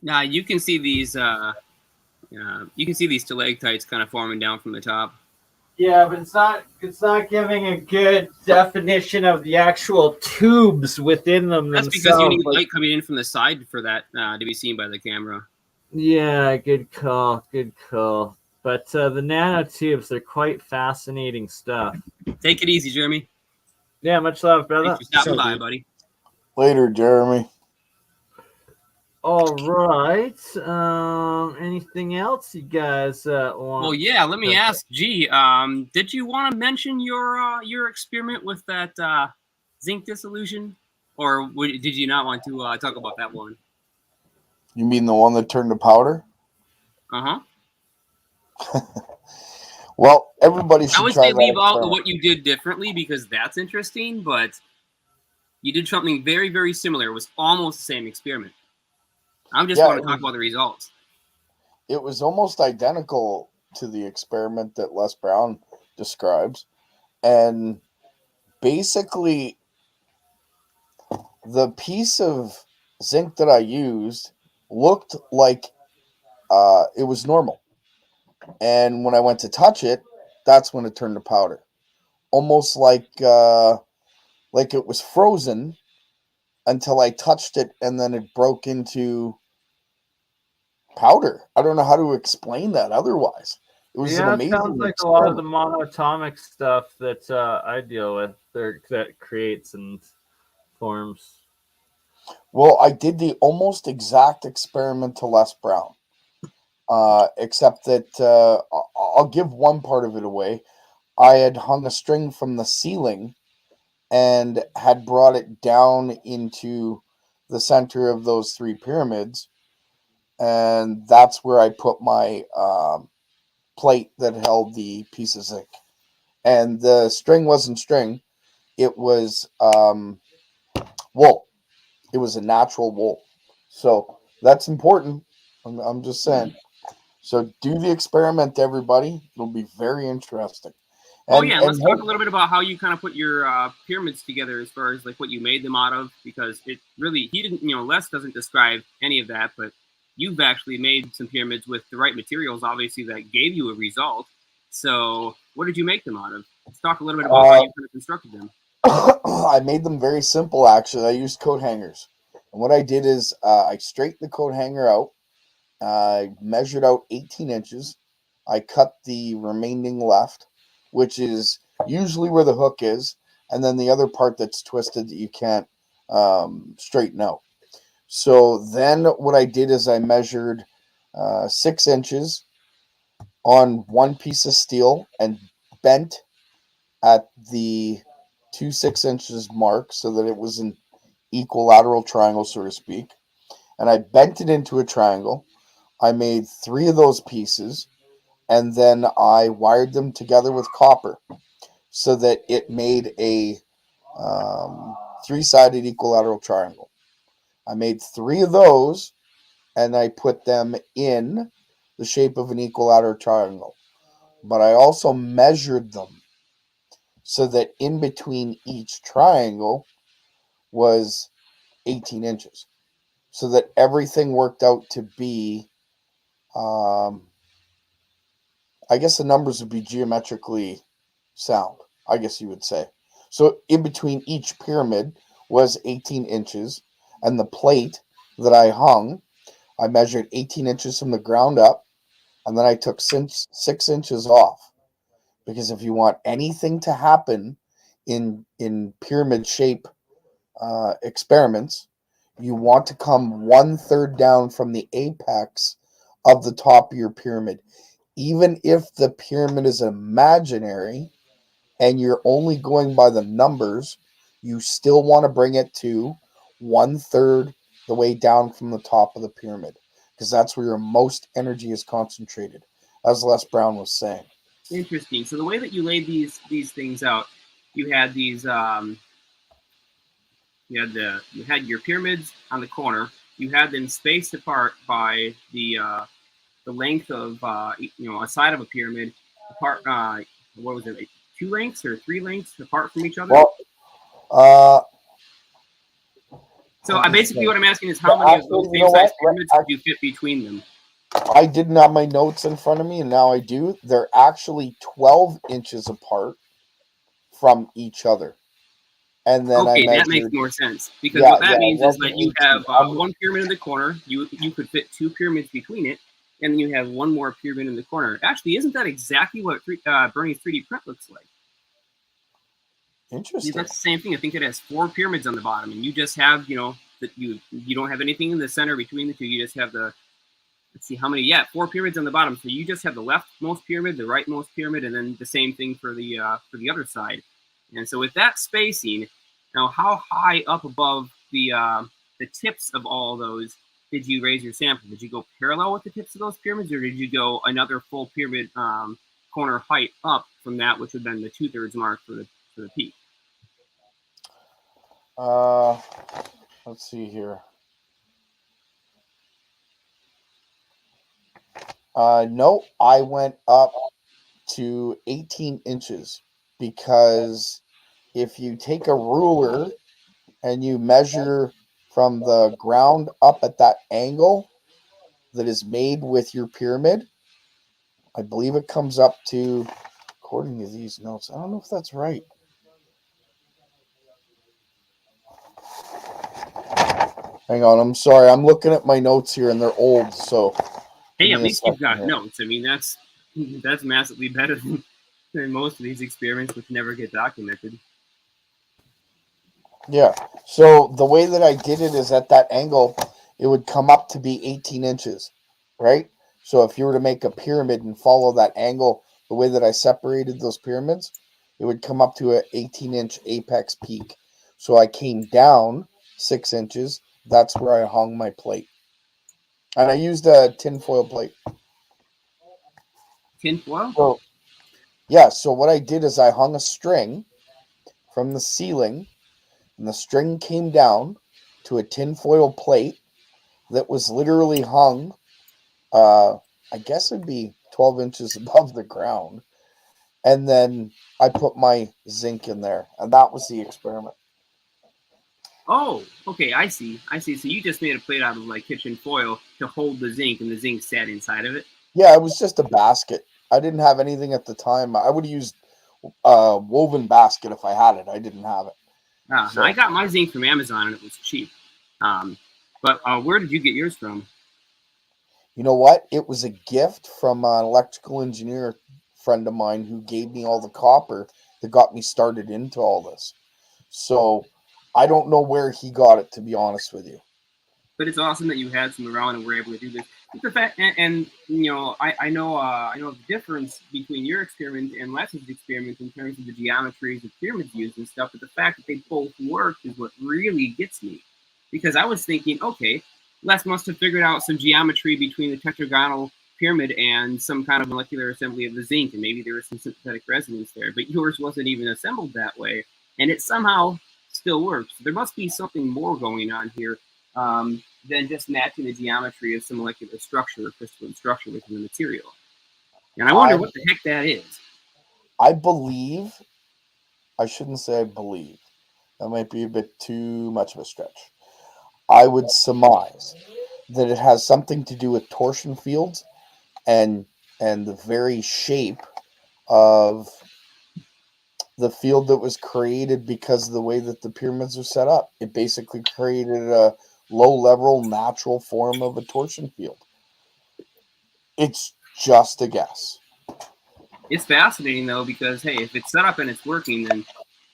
Now you can see these. You can see these stalactites kind of forming down from the top. Yeah, but it's not giving a good definition of the actual tubes within them That's themselves. because you need light coming in from the side for that to be seen by the camera. Yeah, good call, good call. But the nanotubes, they're quite fascinating stuff. Take it easy, Jeremy. Yeah, much love, brother. Thanks for stopping by, buddy. Later, Jeremy. All right. Anything else you guys want? Well, yeah. Let me ask, G. Did you want to mention your experiment with that zinc dissolution, or did you not want to talk about that one? You mean the one that turned to powder? Well, everybody should I would try say that leave out experiment. what you did differently because that's interesting, but you did something very, very similar. It was almost the same experiment. I just want to talk about the results. It was almost identical to the experiment that Les Brown describes. And basically, the piece of zinc that I used looked like it was normal. And when I went to touch it, that's when it turned to powder. Almost like it was frozen until I touched it, and then it broke into powder. I don't know how to explain that otherwise. It was an amazing it sounds like experiment. a lot of the monatomic stuff that I deal with that creates and forms. Well, I did the almost exact experiment to Les Brown, except that I'll give one part of it away. I had hung a string from the ceiling and had brought it down into the center of those three pyramids, and that's where I put my plate that held the piece of zinc. And the string wasn't string; it was wool. It was a natural wool. So that's important. I'm just saying. So do the experiment, everybody. It'll be very interesting. Let's talk a little bit about how you kind of put your pyramids together as far as like what you made them out of, because it really, he didn't, Les doesn't describe any of that, but you've actually made some pyramids with the right materials, obviously, that gave you a result. So what did you make them out of? Let's talk a little bit about how you kind of constructed them. I made them very simple, actually. I used coat hangers. And what I did is I straightened the coat hanger out. I measured out 18 inches. I cut the remaining left, which is usually where the hook is, and then the other part that's twisted that you can't straighten out. So then what I did is I measured 6 inches on one piece of steel and bent at the 2 6-inches mark so that it was an equilateral triangle, so to speak. And I bent it into a triangle. I made 3 of those pieces, and then I wired them together with copper so that it made a 3-sided equilateral triangle. I made 3 of those, and I put them in the shape of an equilateral triangle. But I also measured them so that in between each triangle was 18 inches. So that everything worked out to be, I guess the numbers would be geometrically sound, I guess you would say. So in between each pyramid was 18 inches, and the plate that I hung, I measured 18 inches from the ground up, and then I took 6 inches off. Because if you want anything to happen in pyramid shape experiments, you want to come 1/3 down from the apex of the top of your pyramid. Even if the pyramid is imaginary and you're only going by the numbers, you still want to bring it to 1/3 the way down from the top of the pyramid, because that's where your most energy is concentrated, as Les Brown was saying. Interesting. So the way that you laid these things out, you had these You had your pyramids on the corner. You had them spaced apart by the length of a side of a pyramid apart. What was it? Like 2 lengths or 3 lengths apart from each other? Well, so basically, what I'm asking is how many of those same-sized pyramids could you fit between them? I didn't have my notes in front of me, and now I do. They're actually 12 inches apart from each other. And then that makes more sense, because what that means is that you have one pyramid in the corner. You could fit 2 pyramids between it, and then you have one more pyramid in the corner. Actually, isn't that exactly what BurnEye's 3D print looks like? Interesting. That's the same thing. I think it has 4 pyramids on the bottom, and you just have that you don't have anything in the center between the two. You just have the, let's see how many. Yeah, 4 pyramids on the bottom. So you just have the leftmost pyramid, the rightmost pyramid, and then the same thing for the other side. And so with that spacing, now how high up above the tips of all those did you raise your sample? Did you go parallel with the tips of those pyramids, or did you go another full pyramid corner height up from that, which would have been the 2/3 mark for the peak? Let's see here. No, I went up to 18 inches because if you take a ruler and you measure from the ground up at that angle that is made with your pyramid, I believe it comes up to, according to these notes, I don't know if that's right. Hang on, I'm sorry. I'm looking at my notes here and they're old, so. Hey, at least you've got notes. I mean, that's massively better than most of these experiments, which never get documented. Yeah. So the way that I did it is at that angle, it would come up to be 18 inches, right? So if you were to make a pyramid and follow that angle, the way that I separated those pyramids, it would come up to an 18-inch apex peak. So I came down 6 inches. That's where I hung my plate. And I used a tinfoil plate. Tinfoil? So, yeah, so what I did is I hung a string from the ceiling, and the string came down to a tinfoil plate that was literally hung, I guess it'd be 12 inches above the ground. And then I put my zinc in there, and that was the experiment. Oh, okay, I see. So you just made a plate out of like kitchen foil to hold the zinc, and the zinc sat inside of it? Yeah, it was just a basket. I didn't have anything at the time. I would have used a woven basket if I had it. I didn't have it. So I got my zinc from Amazon, and it was cheap. But where did you get yours from? You know what? It was a gift from an electrical engineer friend of mine who gave me all the copper that got me started into all this. So I don't know where he got it, to be honest with you. But it's awesome that you had some around and were able to do this. The fact, and I know the difference between your experiment and Les's experiment in terms of the geometries of pyramids used and stuff. But the fact that they both worked is what really gets me, because I was thinking, okay, Les must have figured out some geometry between the tetragonal pyramid and some kind of molecular assembly of the zinc, and maybe there was some sympathetic resonance there. But yours wasn't even assembled that way, and it somehow still works. There must be something more going on here than just matching the geometry of some molecular structure or crystalline structure within the material. And I wonder what the heck that is. I believe, I shouldn't say I believe. That might be a bit too much of a stretch. I would surmise that it has something to do with torsion fields and the very shape of the field that was created because of the way that the pyramids are set up. It basically created a low-level natural form of a torsion field. It's just a guess. It's fascinating, though, because, hey, if it's set up and it's working, then,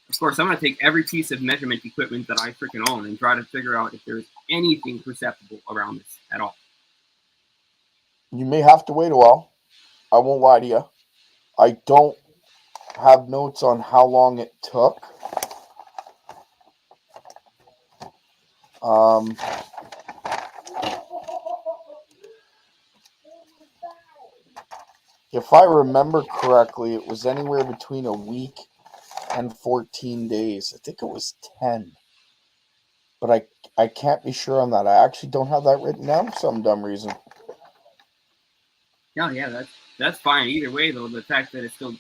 of course, I'm going to take every piece of measurement equipment that I freaking own and try to figure out if there's anything perceptible around this at all. You may have to wait a while. I won't lie to you. I don't have notes on how long it took. If I remember correctly, it was anywhere between a week and 14 days. I think it was 10. but I can't be sure on that. I actually don't have that written down for some dumb reason. Yeah, that's fine. Either way, though, the fact that it's still,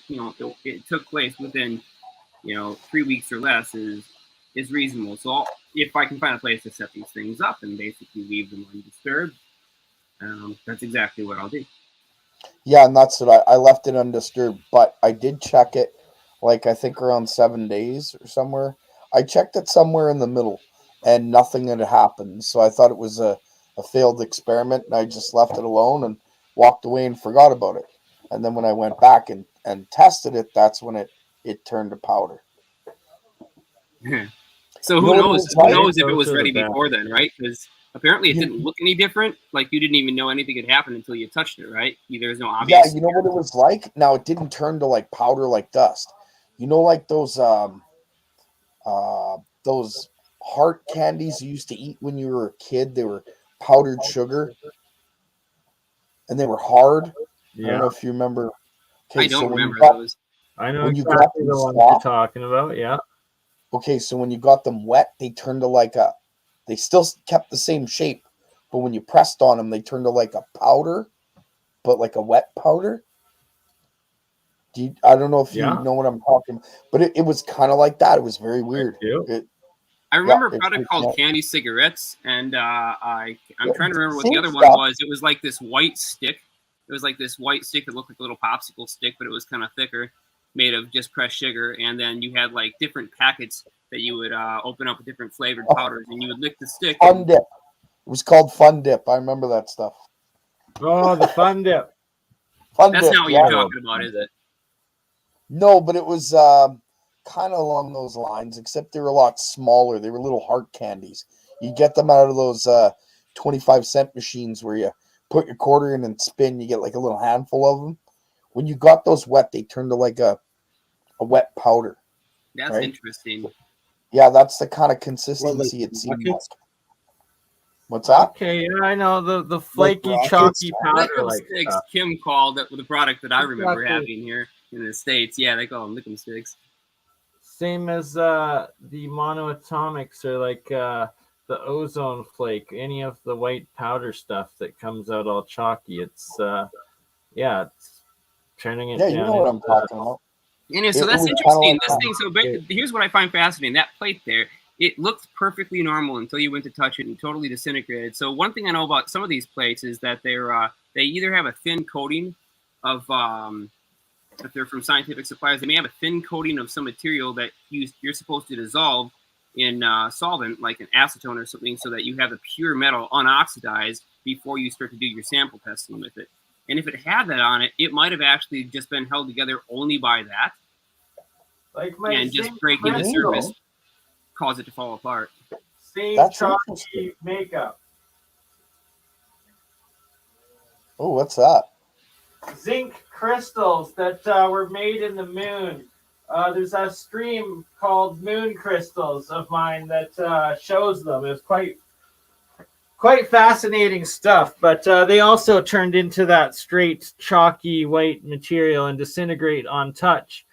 it took place within, 3 weeks or less is reasonable. So if I can find a place to set these things up and basically leave them undisturbed, that's exactly what I'll do. Yeah, and that's what I left it undisturbed, but I did check it, like I think around 7 days or somewhere. I checked it somewhere in the middle, and nothing had happened. So I thought it was a failed experiment, and I just left it alone and walked away and forgot about it. And then when I went back and tested it, that's when it turned to powder. So who knows? Who knows if it was ready before then, right? Because apparently it didn't look any different. Like you didn't even know anything had happened until you touched it, right? There's no obvious. Yeah, you know what it was like? Now it didn't turn to like powder, like dust. You know, like those heart candies you used to eat when you were a kid. They were powdered sugar, and they were hard. Yeah. I don't know if you remember. Okay, I don't remember those. I know when exactly you got them the ones soft, you're talking about. Yeah. Okay, so when you got them wet, they turned to like they still kept the same shape, but when you pressed on them, they turned to like a powder, but like a wet powder. I don't know if you know what I'm talking about, but it was kind of like that. It was very weird. I remember a product called Candy Cigarettes, and I'm trying to remember what the other one was. It was like this white stick. It was like this white stick that looked like a little popsicle stick, but it was kind of thicker, made of just crushed sugar. And then you had like different packets that you would open up with different flavored powders, and you would lick the stick. Fun Dip. It was called Fun Dip. I remember that stuff. Oh, the Fun Dip. That's not what you're talking about, is it? No, but it was kind of along those lines, except they were a lot smaller. They were little heart candies. You get them out of those 25-cent machines where you put your quarter in and spin. You get like a little handful of them. When you got those wet, they turned to like a wet powder. That's interesting. Yeah, that's the kind of consistency it seemed like. What's that? Okay, yeah, I know the flaky, chalky powder like sticks. Kim called it with a product that I remember having here in the States. Yeah, they call them Lick'em Sticks. Same as the monoatomics or like the ozone flake, any of the white powder stuff that comes out all chalky. It's it's turning it down. Yeah, you know what I'm talking about. Anyway, so that's interesting. This thing. So here's what I find fascinating. That plate there, it looked perfectly normal until you went to touch it and totally disintegrated. So one thing I know about some of these plates is that they either have a thin coating of if they're from scientific suppliers, they may have a thin coating of some material that you're supposed to dissolve in solvent like an acetone or something, so that you have the pure metal unoxidized before you start to do your sample testing with it. And if it had that on it, it might have actually just been held together only by that, and just breaking the surface cause it to fall apart. Same chalky makeup. Oh, what's that? Zinc crystals that were made in the moon. There's a stream called Moon Crystals of mine that shows them. It's quite fascinating stuff, but they also turned into that straight chalky white material and disintegrate on touch.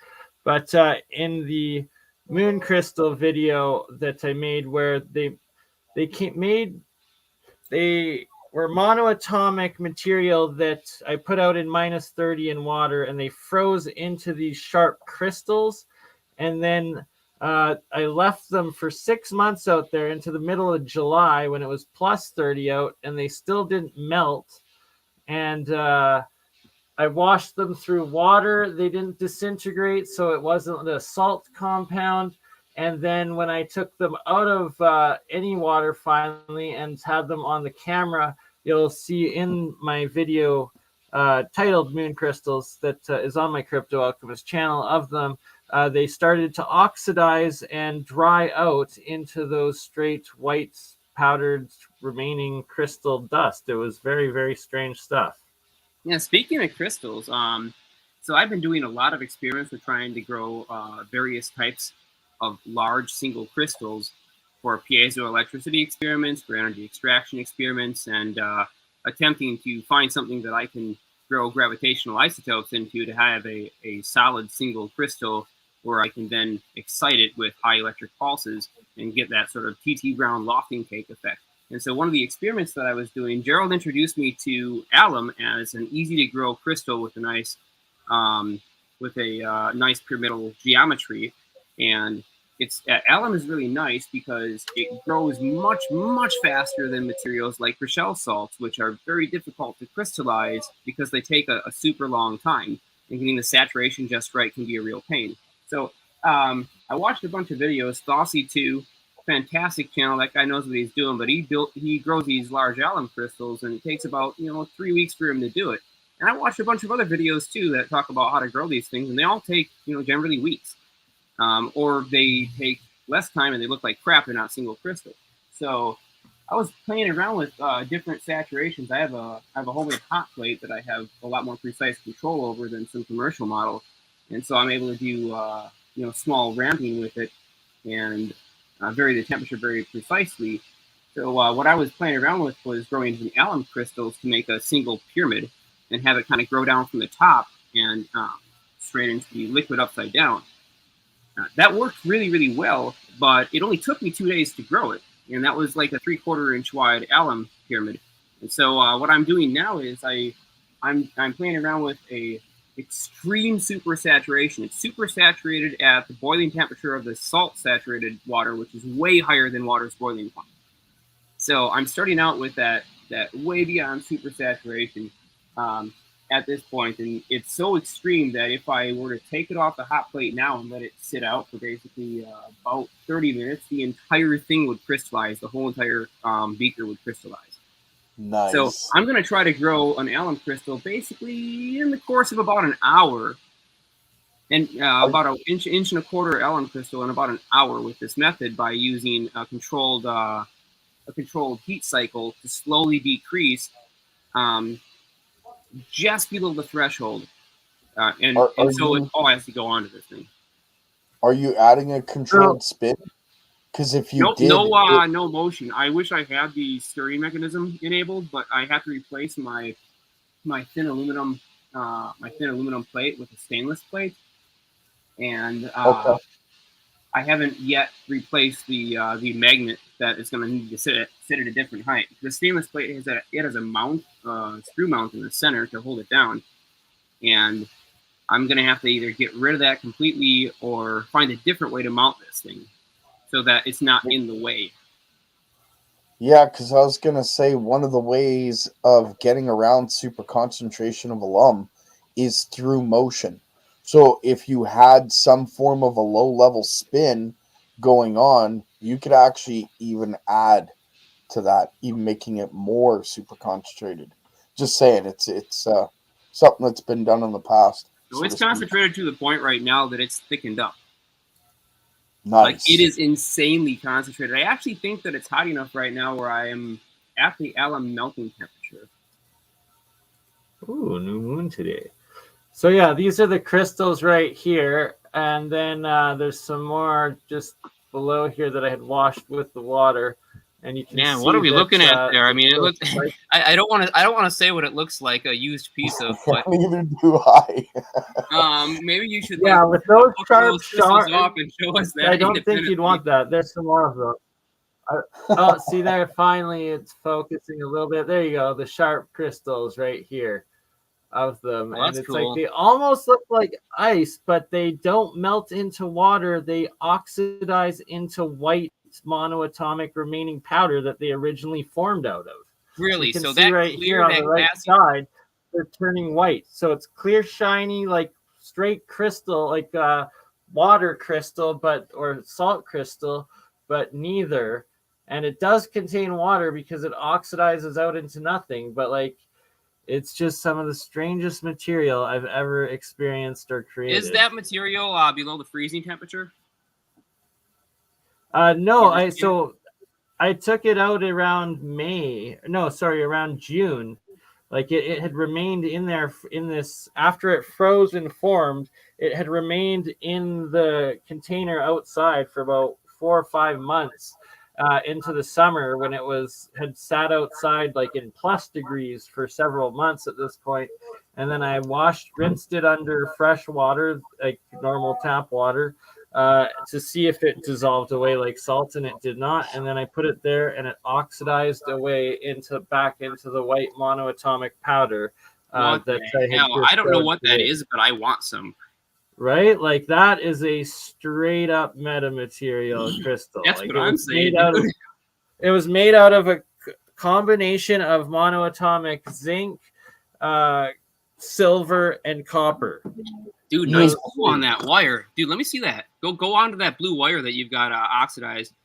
But in the Moon Crystal video that I made, where they were monoatomic material that I put out in -30 in water, and they froze into these sharp crystals. And then I left them for 6 months out there into the middle of July when it was +30 out, and they still didn't melt. And I washed them through water. They didn't disintegrate, so it wasn't a salt compound. And then when I took them out of any water finally and had them on the camera, you'll see in my video titled Moon Crystals that is on my Crypto Alchemist channel of them, they started to oxidize and dry out into those straight white powdered remaining crystal dust. It was very, very strange stuff. Yeah, speaking of crystals, so I've been doing a lot of experiments with trying to grow various types of large single crystals for piezoelectricity experiments, for energy extraction experiments, and attempting to find something that I can grow gravitational isotopes into to have a solid single crystal where I can then excite it with high electric pulses and get that sort of TT Brown lofting cake effect. And so one of the experiments that I was doing, Gerald introduced me to alum as an easy to grow crystal with a nice nice pyramidal geometry. And alum is really nice because it grows much faster than materials like Rochelle salts, which are very difficult to crystallize because they take a super long time. And getting the saturation just right can be a real pain. So I watched a bunch of videos. Thossie too, fantastic channel. That guy knows what he's doing, but he grows these large alum crystals, and it takes about 3 weeks for him to do it. And I watched a bunch of other videos too that talk about how to grow these things, and they all take generally weeks. Or they take less time and they look like crap. They're not single crystal. So I was playing around with different saturations. I have a homemade hot plate that I have a lot more precise control over than some commercial model, and so I'm able to do small ramping with it and vary the temperature very precisely. So what I was playing around with was growing some alum crystals to make a single pyramid and have it kind of grow down from the top and straight into the liquid upside down. That worked really well, but it only took me 2 days to grow it, and that was like a 3/4 inch wide alum pyramid. And so what I'm doing now is I'm playing around with a extreme super saturation. It's super saturated at the boiling temperature of the salt saturated water, which is way higher than water's boiling point. So I'm starting out with that way beyond super saturation at this point, and it's so extreme that if I were to take it off the hot plate now and let it sit out for basically about 30 minutes, the entire thing would crystallize. The whole entire beaker would crystallize. Nice. So I'm going to try to grow an alum crystal basically in the course of about an hour, and about an inch and a quarter alum crystal in about an hour with this method by using a controlled heat cycle to slowly decrease just below the threshold. And so it all has to go onto this thing. Are you adding a controlled spin? Because if you no motion. I wish I had the stirring mechanism enabled, but I have to replace my thin aluminum plate with a stainless plate, and I haven't yet replaced the magnet that is going to need to sit at a different height. The stainless plate has a mount, screw mount in the center to hold it down, and I'm going to have to either get rid of that completely or find a different way to mount this thing so that it's not in the way. Yeah, because I was going to say one of the ways of getting around super concentration of alum is through motion. So if you had some form of a low-level spin going on, you could actually even add to that, even making it more super concentrated. Just saying, it's something that's been done in the past. So it's concentrated to the point right now that it's thickened up. Nice. Like, it is insanely concentrated. I actually think that it's hot enough right now where I am at the alum melting temperature. Ooh, new moon today. So yeah, these are the crystals right here, and then there's some more just below here that I had washed with the water. And you can see what are we looking at there? I mean, it looks. Like, I don't want to say what it looks like, a used piece of. But, neither do I. Maybe you should. Yeah, with those sharp shards, off and show us that. I don't think you'd want that. There's some more of them. Oh, see there, finally it's focusing a little bit. There you go, the sharp crystals right here of them. Well, and it's cool. like they almost look like ice, but they don't melt into water. They oxidize into white monoatomic remaining powder that they originally formed out of. Really? So that right here on the right side, they're turning white. So it's clear, shiny, like straight crystal, like water crystal, or salt crystal, but neither. And it does contain water because it oxidizes out into nothing. But like, it's just some of the strangest material I've ever experienced or created. Is that material below the freezing temperature? No, I took it out around around June. Like it had remained in there in this, after it froze and formed, it had remained in the container outside for about 4 or 5 months. into the summer when it had sat outside like in plus degrees for several months at this point. And then I rinsed it under fresh water, like normal tap water, to see if it dissolved away like salt, and it did not. And then I put it there, and it oxidized away back into the white monoatomic powder. What the hell? I don't know what that is, but I want some. Right? Like that is a straight up metamaterial crystal. That's like, what I'm saying. It was made out of a combination of monoatomic zinc, silver, and copper. Dude, nice blue on that wire. Dude, let me see that. Go on to that blue wire that you've got oxidized.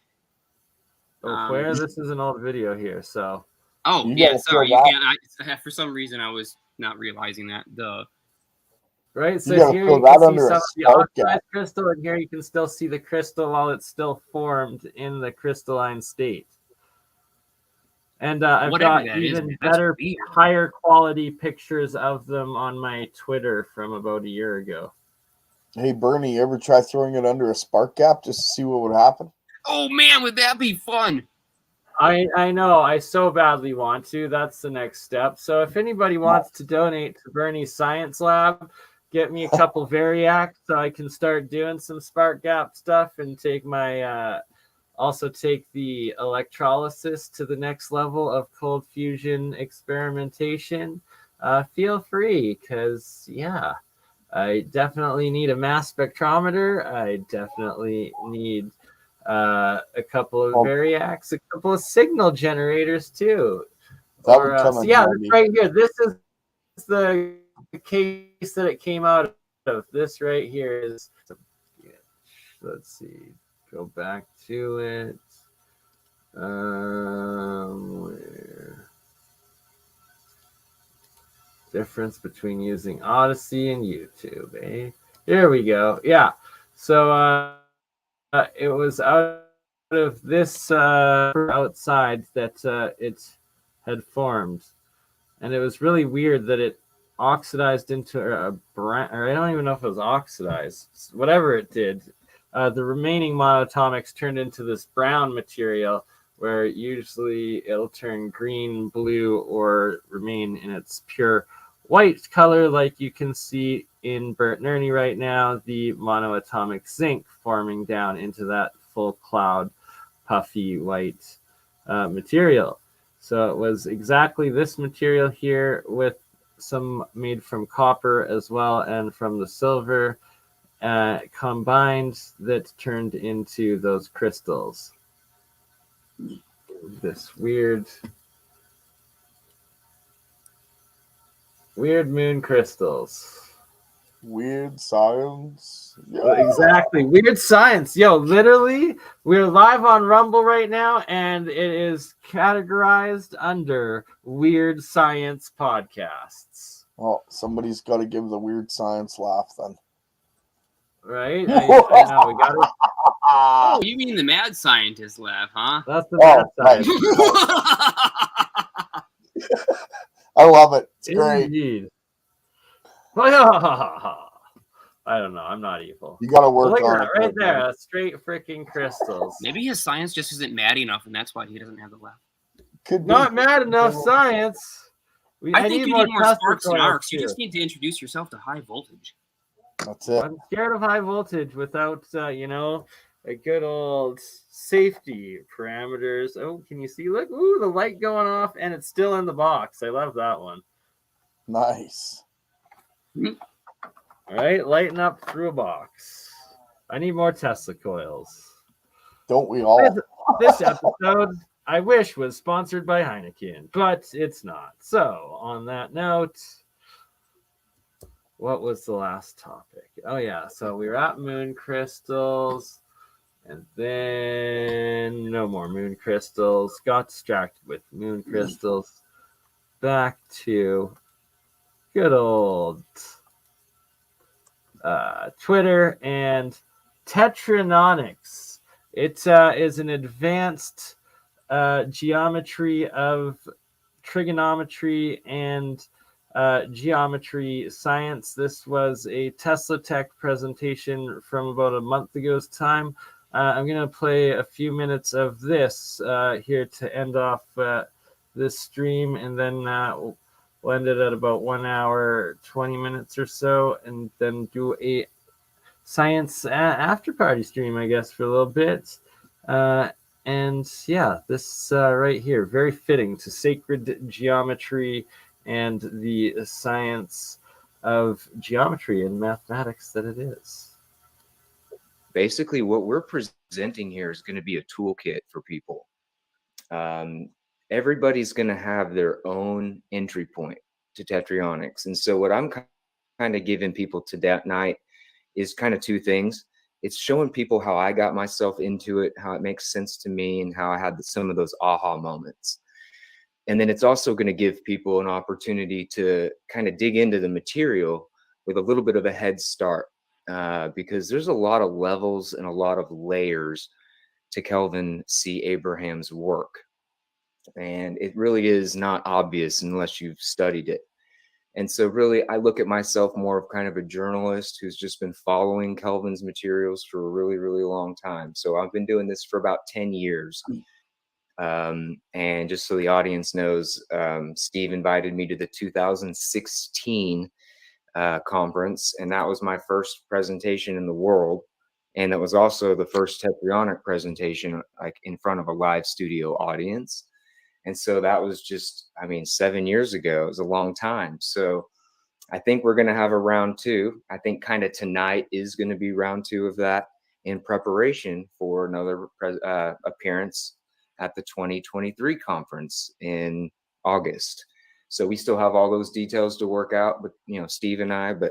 Where? This is an old video here, so. Oh, yeah, sorry. You can't. For some reason, I was not realizing that. Right, so here you can see some of the oxidized crystal, and here you can still see the crystal while it's still formed in the crystalline state. And I've got even better, higher quality pictures of them on my Twitter from about a year ago. Hey, Bernie, you ever try throwing it under a spark gap just to see what would happen? Oh, man, would that be fun? I know. I so badly want to. That's the next step. So if anybody wants to donate to Bernie's Science Lab, get me a couple Variacs so I can start doing some spark gap stuff and take my also take the electrolysis to the next level of cold fusion experimentation. Feel free, because I definitely need a mass spectrometer. I definitely need a couple of Variacs, a couple of signal generators too. This right here. This is the case that it came out of. This right here is. Let's see. Go back to it. Where? Difference between using OdySee and YouTube, eh? Here we go. Yeah. So it was out of this outside that it had formed, and it was really weird that it oxidized into a brown, or I don't even know if it was oxidized. Whatever it did, the remaining monoatomics turned into this brown material, where usually it'll turn green, blue, or remain in its pure white color, like you can see in BurnEye right now, the monoatomic zinc forming down into that full cloud, puffy white material. So it was exactly this material here, with some made from copper as well and from the silver combined, that turned into those crystals. This weird moon crystals. Weird science. Yeah. Exactly. Weird science. Yo, literally, we're live on Rumble right now, and it is categorized under Weird Science Podcasts. Well, somebody's got to give the weird science laugh then. Right? I know. We got it. Oh, you mean the mad scientist laugh, huh? That's the mad scientist. I love it. It's great. Indeed. I don't know. I'm not evil. You got to work on it. Right there. Straight freaking crystals. Maybe his science just isn't mad enough, and that's why he doesn't have the laugh. Not mad enough science. I think you need more sparks and arcs. You just need to introduce yourself to high voltage. That's it. I'm scared of high voltage without, a good old safety parameters. Oh, can you see? Look, ooh, the light going off, and it's still in the box. I love that one. Nice. All right, lighten up through a box. I need more Tesla coils. Don't we all? This episode, I wish, was sponsored by Heineken, but it's not. So, on that note, what was the last topic? Oh, yeah. So we were at moon crystals, and then no more moon crystals. Got distracted with moon crystals. Back to good old Twitter and Tetranonics. It is an advanced geometry of trigonometry and geometry science. This was a Tesla Tech presentation from about a month ago's time. I'm going to play a few minutes of this here to end off this stream, and then we'll end it at about 1 hour, 20 minutes or so, and then do a science after party stream, I guess, for a little bit. And yeah, this right here, very fitting to sacred geometry and the science of geometry and mathematics that it is. Basically, what we're presenting here is going to be a toolkit for people. Everybody's going to have their own entry point to tetraionics. And so what I'm kind of giving people tonight is kind of two things. It's showing people how I got myself into it, how it makes sense to me, and how I had some of those aha moments. And then it's also going to give people an opportunity to kind of dig into the material with a little bit of a head start. Because there's a lot of levels and a lot of layers to Kelvin C. Abraham's work. And it really is not obvious unless you've studied it. And so really, I look at myself more of kind of a journalist who's just been following Kelvin's materials for a really, really long time. So I've been doing this for about 10 years. And just so the audience knows, Steve invited me to the 2016 conference, and that was my first presentation in the world, and that was also the first tetraionic presentation like in front of a live studio audience. And so that was just, I mean, 7 years ago. It was a long time. So I think we're going to have a round two. I think kind of tonight is going to be round two of that in preparation for another appearance at the 2023 conference in August. So we still have all those details to work out with, you know, Steve and I, but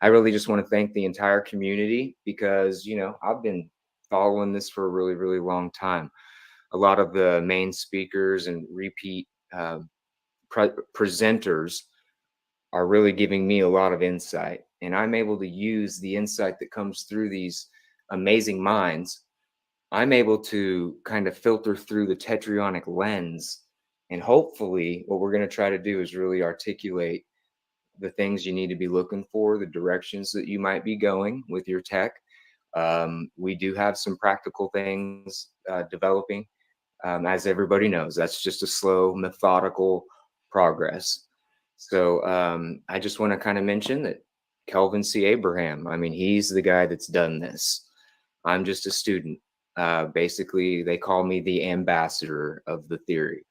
I really just want to thank the entire community because, you know, I've been following this for a really, really long time. A lot of the main speakers and repeat presenters are really giving me a lot of insight, and I'm able to use the insight that comes through these amazing minds. I'm able to kind of filter through the tetraionic lens, and hopefully what we're going to try to do is really articulate the things you need to be looking for, the directions that you might be going with your tech. We do have some practical things developing. As everybody knows, that's just a slow, methodical progress. So I just want to kind of mention that Kelvin C. Abraham, I mean, he's the guy that's done this. I'm just a student. Basically, they call me the ambassador of the theory.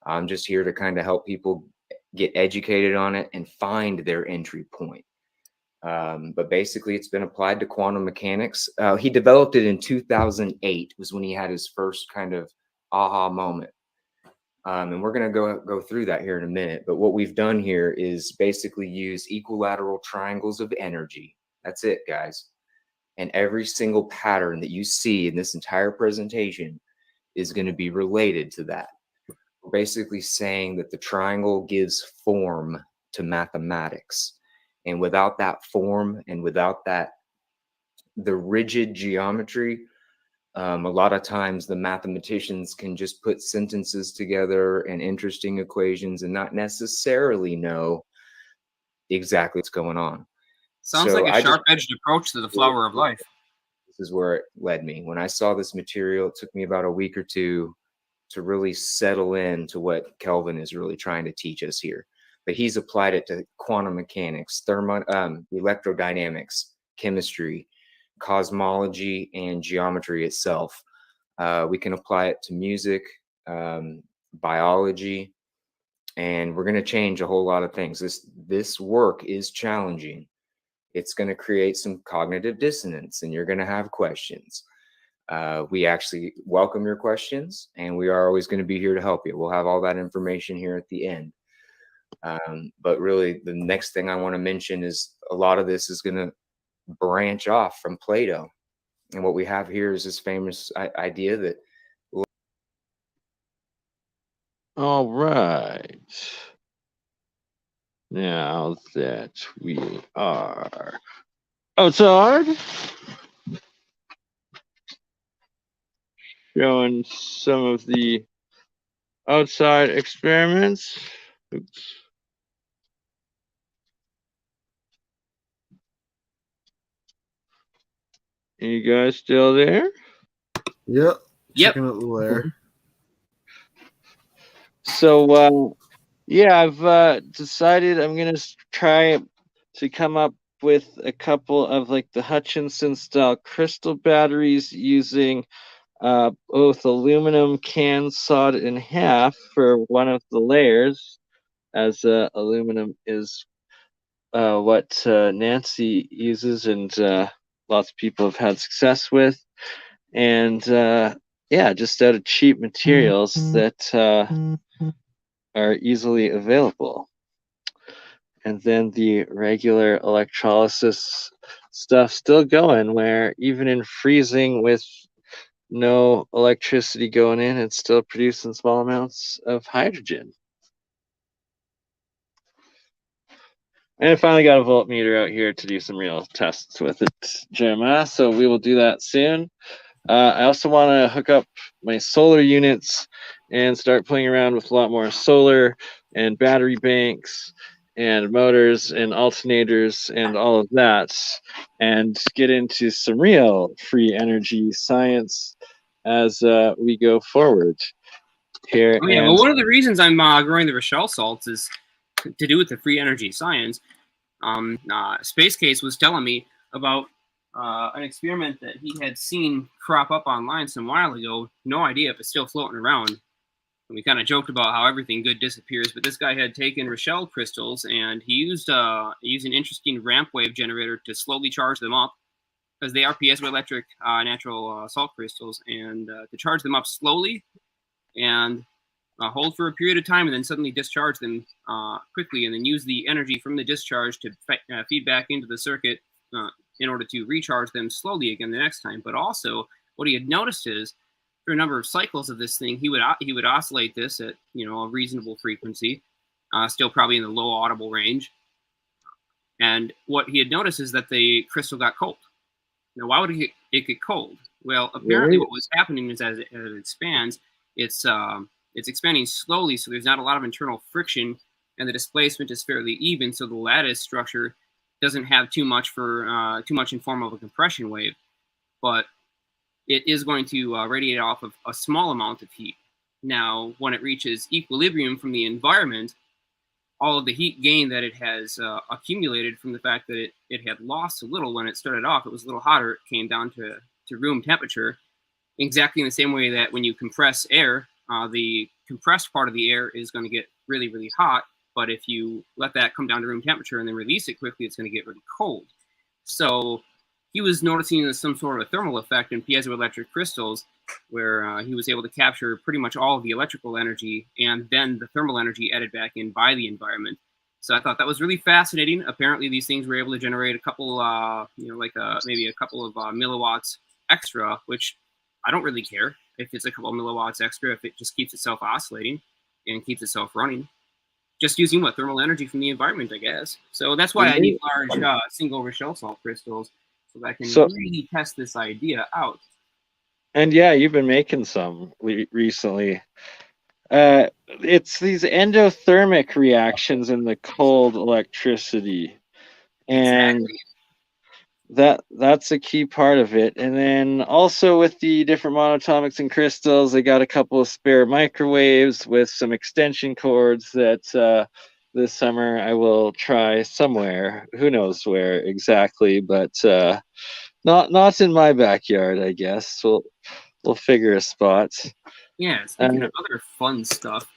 I'm just here to kind of help people get educated on it and find their entry point. But basically, it's been applied to quantum mechanics. He developed it in 2008 was when he had his first kind of aha moment. And we're going to go through that here in a minute. But what we've done here is basically use equilateral triangles of energy. That's it, guys. And every single pattern that you see in this entire presentation is going to be related to that. We're basically saying that the triangle gives form to mathematics. And without that form and without that, the rigid geometry, a lot of times the mathematicians can just put sentences together and interesting equations and not necessarily know exactly what's going on. Sounds like a sharp-edged approach to the flower of life. This is where it led me. When I saw this material, it took me about a week or two to really settle into what Kelvin is really trying to teach us here. But he's applied it to quantum mechanics, electrodynamics, chemistry, cosmology, and geometry itself. We can apply it to music, biology, and we're going to change a whole lot of things. This work is challenging. It's going to create some cognitive dissonance, and you're going to have questions. We actually welcome your questions, and we are always going to be here to help you. We'll have all that information here at the end. But really, the next thing I want to mention is a lot of this is going to branch off from Plato. And what we have here is this famous idea that. All right. Now that we are outside, showing some of the outside experiments. Oops. You guys still there? Yep. Yep. Checking out the layer. So, yeah, I've decided I'm gonna try to come up with a couple of like the Hutchinson style crystal batteries using both aluminum cans sawed in half for one of the layers, as aluminum is what Nancy uses and lots of people have had success with. And yeah, just out of cheap materials that are easily available. And then the regular electrolysis stuff still going, where even in freezing with no electricity going in, it's still producing small amounts of hydrogen. And I finally got a voltmeter out here to do some real tests with it, Jeremiah, so we will do that soon. I also want to hook up my solar units and start playing around with a lot more solar and battery banks and motors and alternators and all of that, and get into some real free energy science as we go forward here. Oh, yeah, well, one of the reasons I'm growing the Rochelle salts is to do with the free energy science. Space Case was telling me about an experiment that he had seen crop up online some while ago. No idea if it's still floating around. And we kind of joked about how everything good disappears, but this guy had taken Rochelle crystals and he used an interesting ramp wave generator to slowly charge them up, because they are piezoelectric natural salt crystals, and to charge them up slowly and hold for a period of time and then suddenly discharge them quickly, and then use the energy from the discharge to feed back into the circuit in order to recharge them slowly again the next time. But also, what he had noticed is, for a number of cycles of this thing, he would oscillate this at a reasonable frequency, still probably in the low audible range. And what he had noticed is that the crystal got cold. Now, why would it get cold? Well, apparently what was happening is as it expands, it's expanding slowly, so there's not a lot of internal friction, and the displacement is fairly even, so the lattice structure doesn't have too much in form of a compression wave, but it is going to radiate off of a small amount of heat. Now, when it reaches equilibrium from the environment, all of the heat gain that it has accumulated from the fact that it had lost a little when it started off, it was a little hotter, it came down to room temperature, exactly in the same way that when you compress air, the compressed part of the air is going to get really, really hot, but if you let that come down to room temperature and then release it quickly, it's going to get really cold. So he was noticing some sort of a thermal effect in piezoelectric crystals, where he was able to capture pretty much all of the electrical energy and then the thermal energy added back in by the environment. So I thought that was really fascinating. Apparently, these things were able to generate a couple, maybe a couple of milliwatts extra, which I don't really care if it's a couple of milliwatts extra, if it just keeps itself oscillating and keeps itself running. Just using thermal energy from the environment, I guess. So that's why I need large single Rochelle salt crystals, so that I can really test this idea out. And yeah, you've been making some recently. It's these endothermic reactions in the cold electricity, and exactly. That's a key part of it. And then also with the different monatomics and crystals, I got a couple of spare microwaves with some extension cords that this summer I will try somewhere. Who knows where exactly, but not in my backyard, I guess. We'll figure a spot. Yeah, speaking of other fun stuff,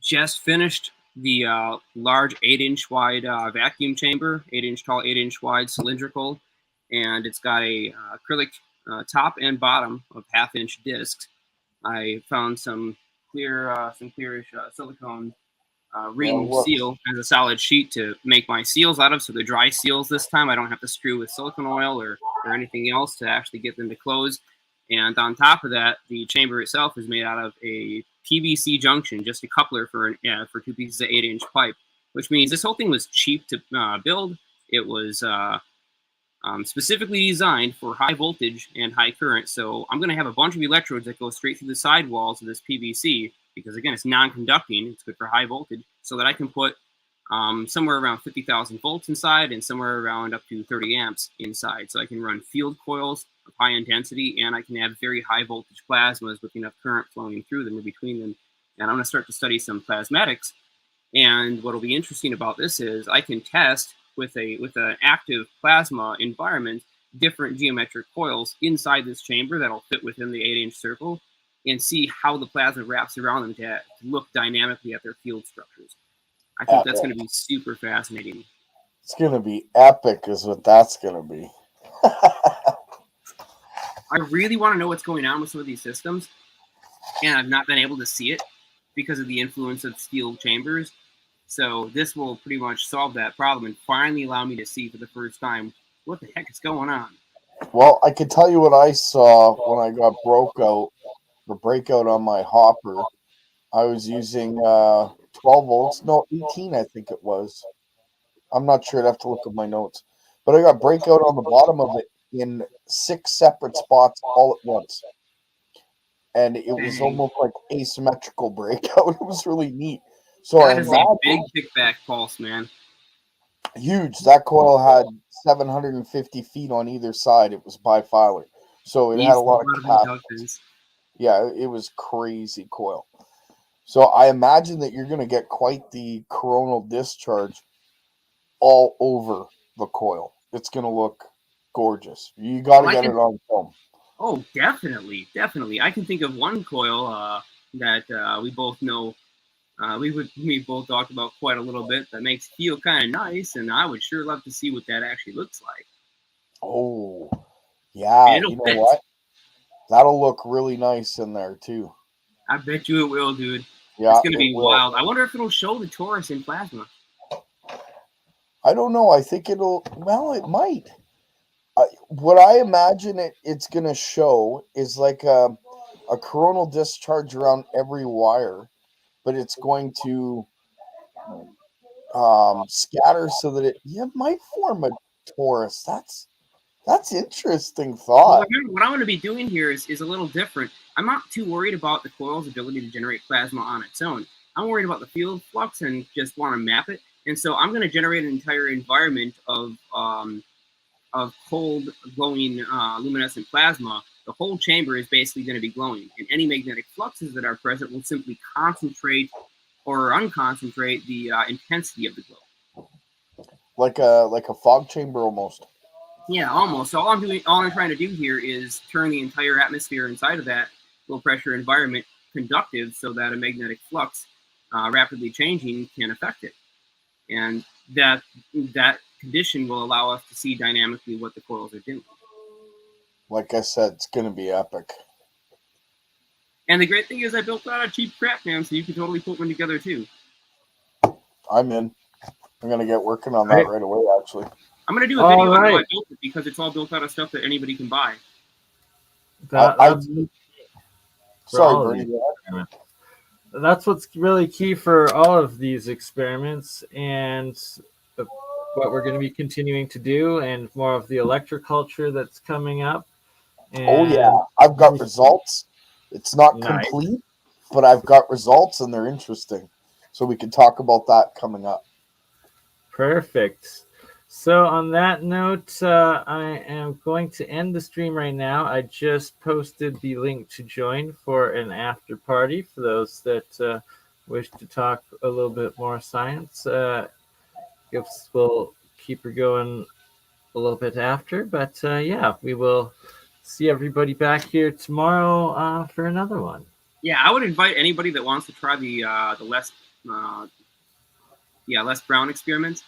just finished the large 8-inch wide vacuum chamber, 8-inch tall, 8-inch wide cylindrical, and it's got a acrylic top and bottom of 1/2-inch discs. I found some clearish silicone ring seal as a solid sheet to make my seals out of, so they're dry seals this time. I don't have to screw with silicone oil or anything else to actually get them to close. And on top of that, the chamber itself is made out of a PVC junction, just a coupler for 2 pieces of 8-inch pipe, which means this whole thing was cheap to build. It was specifically designed for high voltage and high current. So I'm going to have a bunch of electrodes that go straight through the side walls of this PVC, because again, it's non-conducting. It's good for high voltage, so that I can put somewhere around 50,000 volts inside and somewhere around up to 30 amps inside. So I can run field coils of high intensity, and I can have very high voltage plasmas with enough current flowing through them in between them. And I'm going to start to study some plasmatics. And what will be interesting about this is I can test with an active plasma environment different geometric coils inside this chamber that'll fit within the 8-inch circle, and see how the plasma wraps around them to look dynamically at their field structures. I think that's going to be super fascinating. It's going to be epic is what that's going to be. I really want to know what's going on with some of these systems, and I've not been able to see it because of the influence of steel chambers. So this will pretty much solve that problem and finally allow me to see for the first time what the heck is going on. Well, I can tell you what I saw when I got breakout on my hopper. I was using 12 volts, no, 18, I think it was. I'm not sure. I'd have to look at my notes. But I got breakout on the bottom of it in 6 separate spots all at once. And it was almost like asymmetrical breakout. It was really neat. So that is a big kickback pulse, man. Huge. That coil had 750 feet on either side. It was bifilar. So it had a lot of capacity. Yeah, it was crazy coil. So I imagine that you're going to get quite the coronal discharge all over the coil. It's going to look gorgeous. You got to get it on film. Oh, definitely. I can think of one coil that we both know. We both talked about quite a little bit that makes it feel kind of nice, and I would sure love to see what that actually looks like. Oh, yeah. You know what? That'll look really nice in there, too. I bet you it will, dude. Yeah, it's going to be wild. I wonder if it'll show the torus in plasma. I don't know. I think it'll... Well, it might. What I imagine it's going to show is like a coronal discharge around every wire, but it's going to scatter so that it might form a torus. That's interesting thought. Well, what I'm going to be doing here is a little different. I'm not too worried about the coil's ability to generate plasma on its own. I'm worried about the field flux and just want to map it. And so I'm going to generate an entire environment of cold, glowing, luminescent plasma. The whole chamber is basically going to be glowing, and any magnetic fluxes that are present will simply concentrate or unconcentrate the intensity of the glow. Like a fog chamber almost. Yeah, almost. So all I'm trying to do here is turn the entire atmosphere inside of that low pressure environment conductive so that a magnetic flux rapidly changing can affect it. And that condition will allow us to see dynamically what the coils are doing. Like I said, it's going to be epic. And the great thing is I built out a cheap crap, man, so you can totally put one together too. I'm in. I'm going to get working on that right away, actually. I'm going to do a video on how I built it because it's all built out of stuff that anybody can buy. Sorry, Bernie. That's what's really key for all of these experiments and what we're going to be continuing to do, and more of the electroculture that's coming up. And I've got results. It's not complete, but I've got results and they're interesting. So we can talk about that coming up. Perfect. So on that note, I am going to end the stream right now. I just posted the link to join for an after party for those that wish to talk a little bit more science. We'll keep her going a little bit after, but yeah, we will see everybody back here tomorrow for another one. Yeah, I would invite anybody that wants to try the Les Brown experiments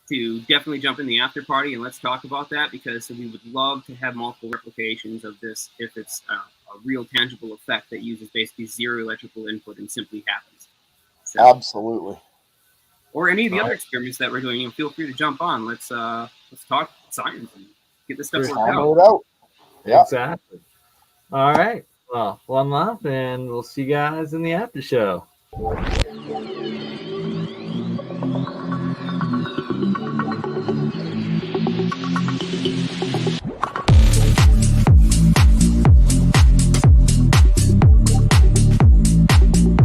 to definitely jump in the after party and let's talk about that, because we would love to have multiple replications of this if it's a real tangible effect that uses basically zero electrical input and simply happens. So, absolutely. Or any of the other experiments that we're doing, feel free to jump on. Let's talk science and get this stuff worked out. Yeah. Exactly. All right. Well, one love, and we'll see you guys in the after show.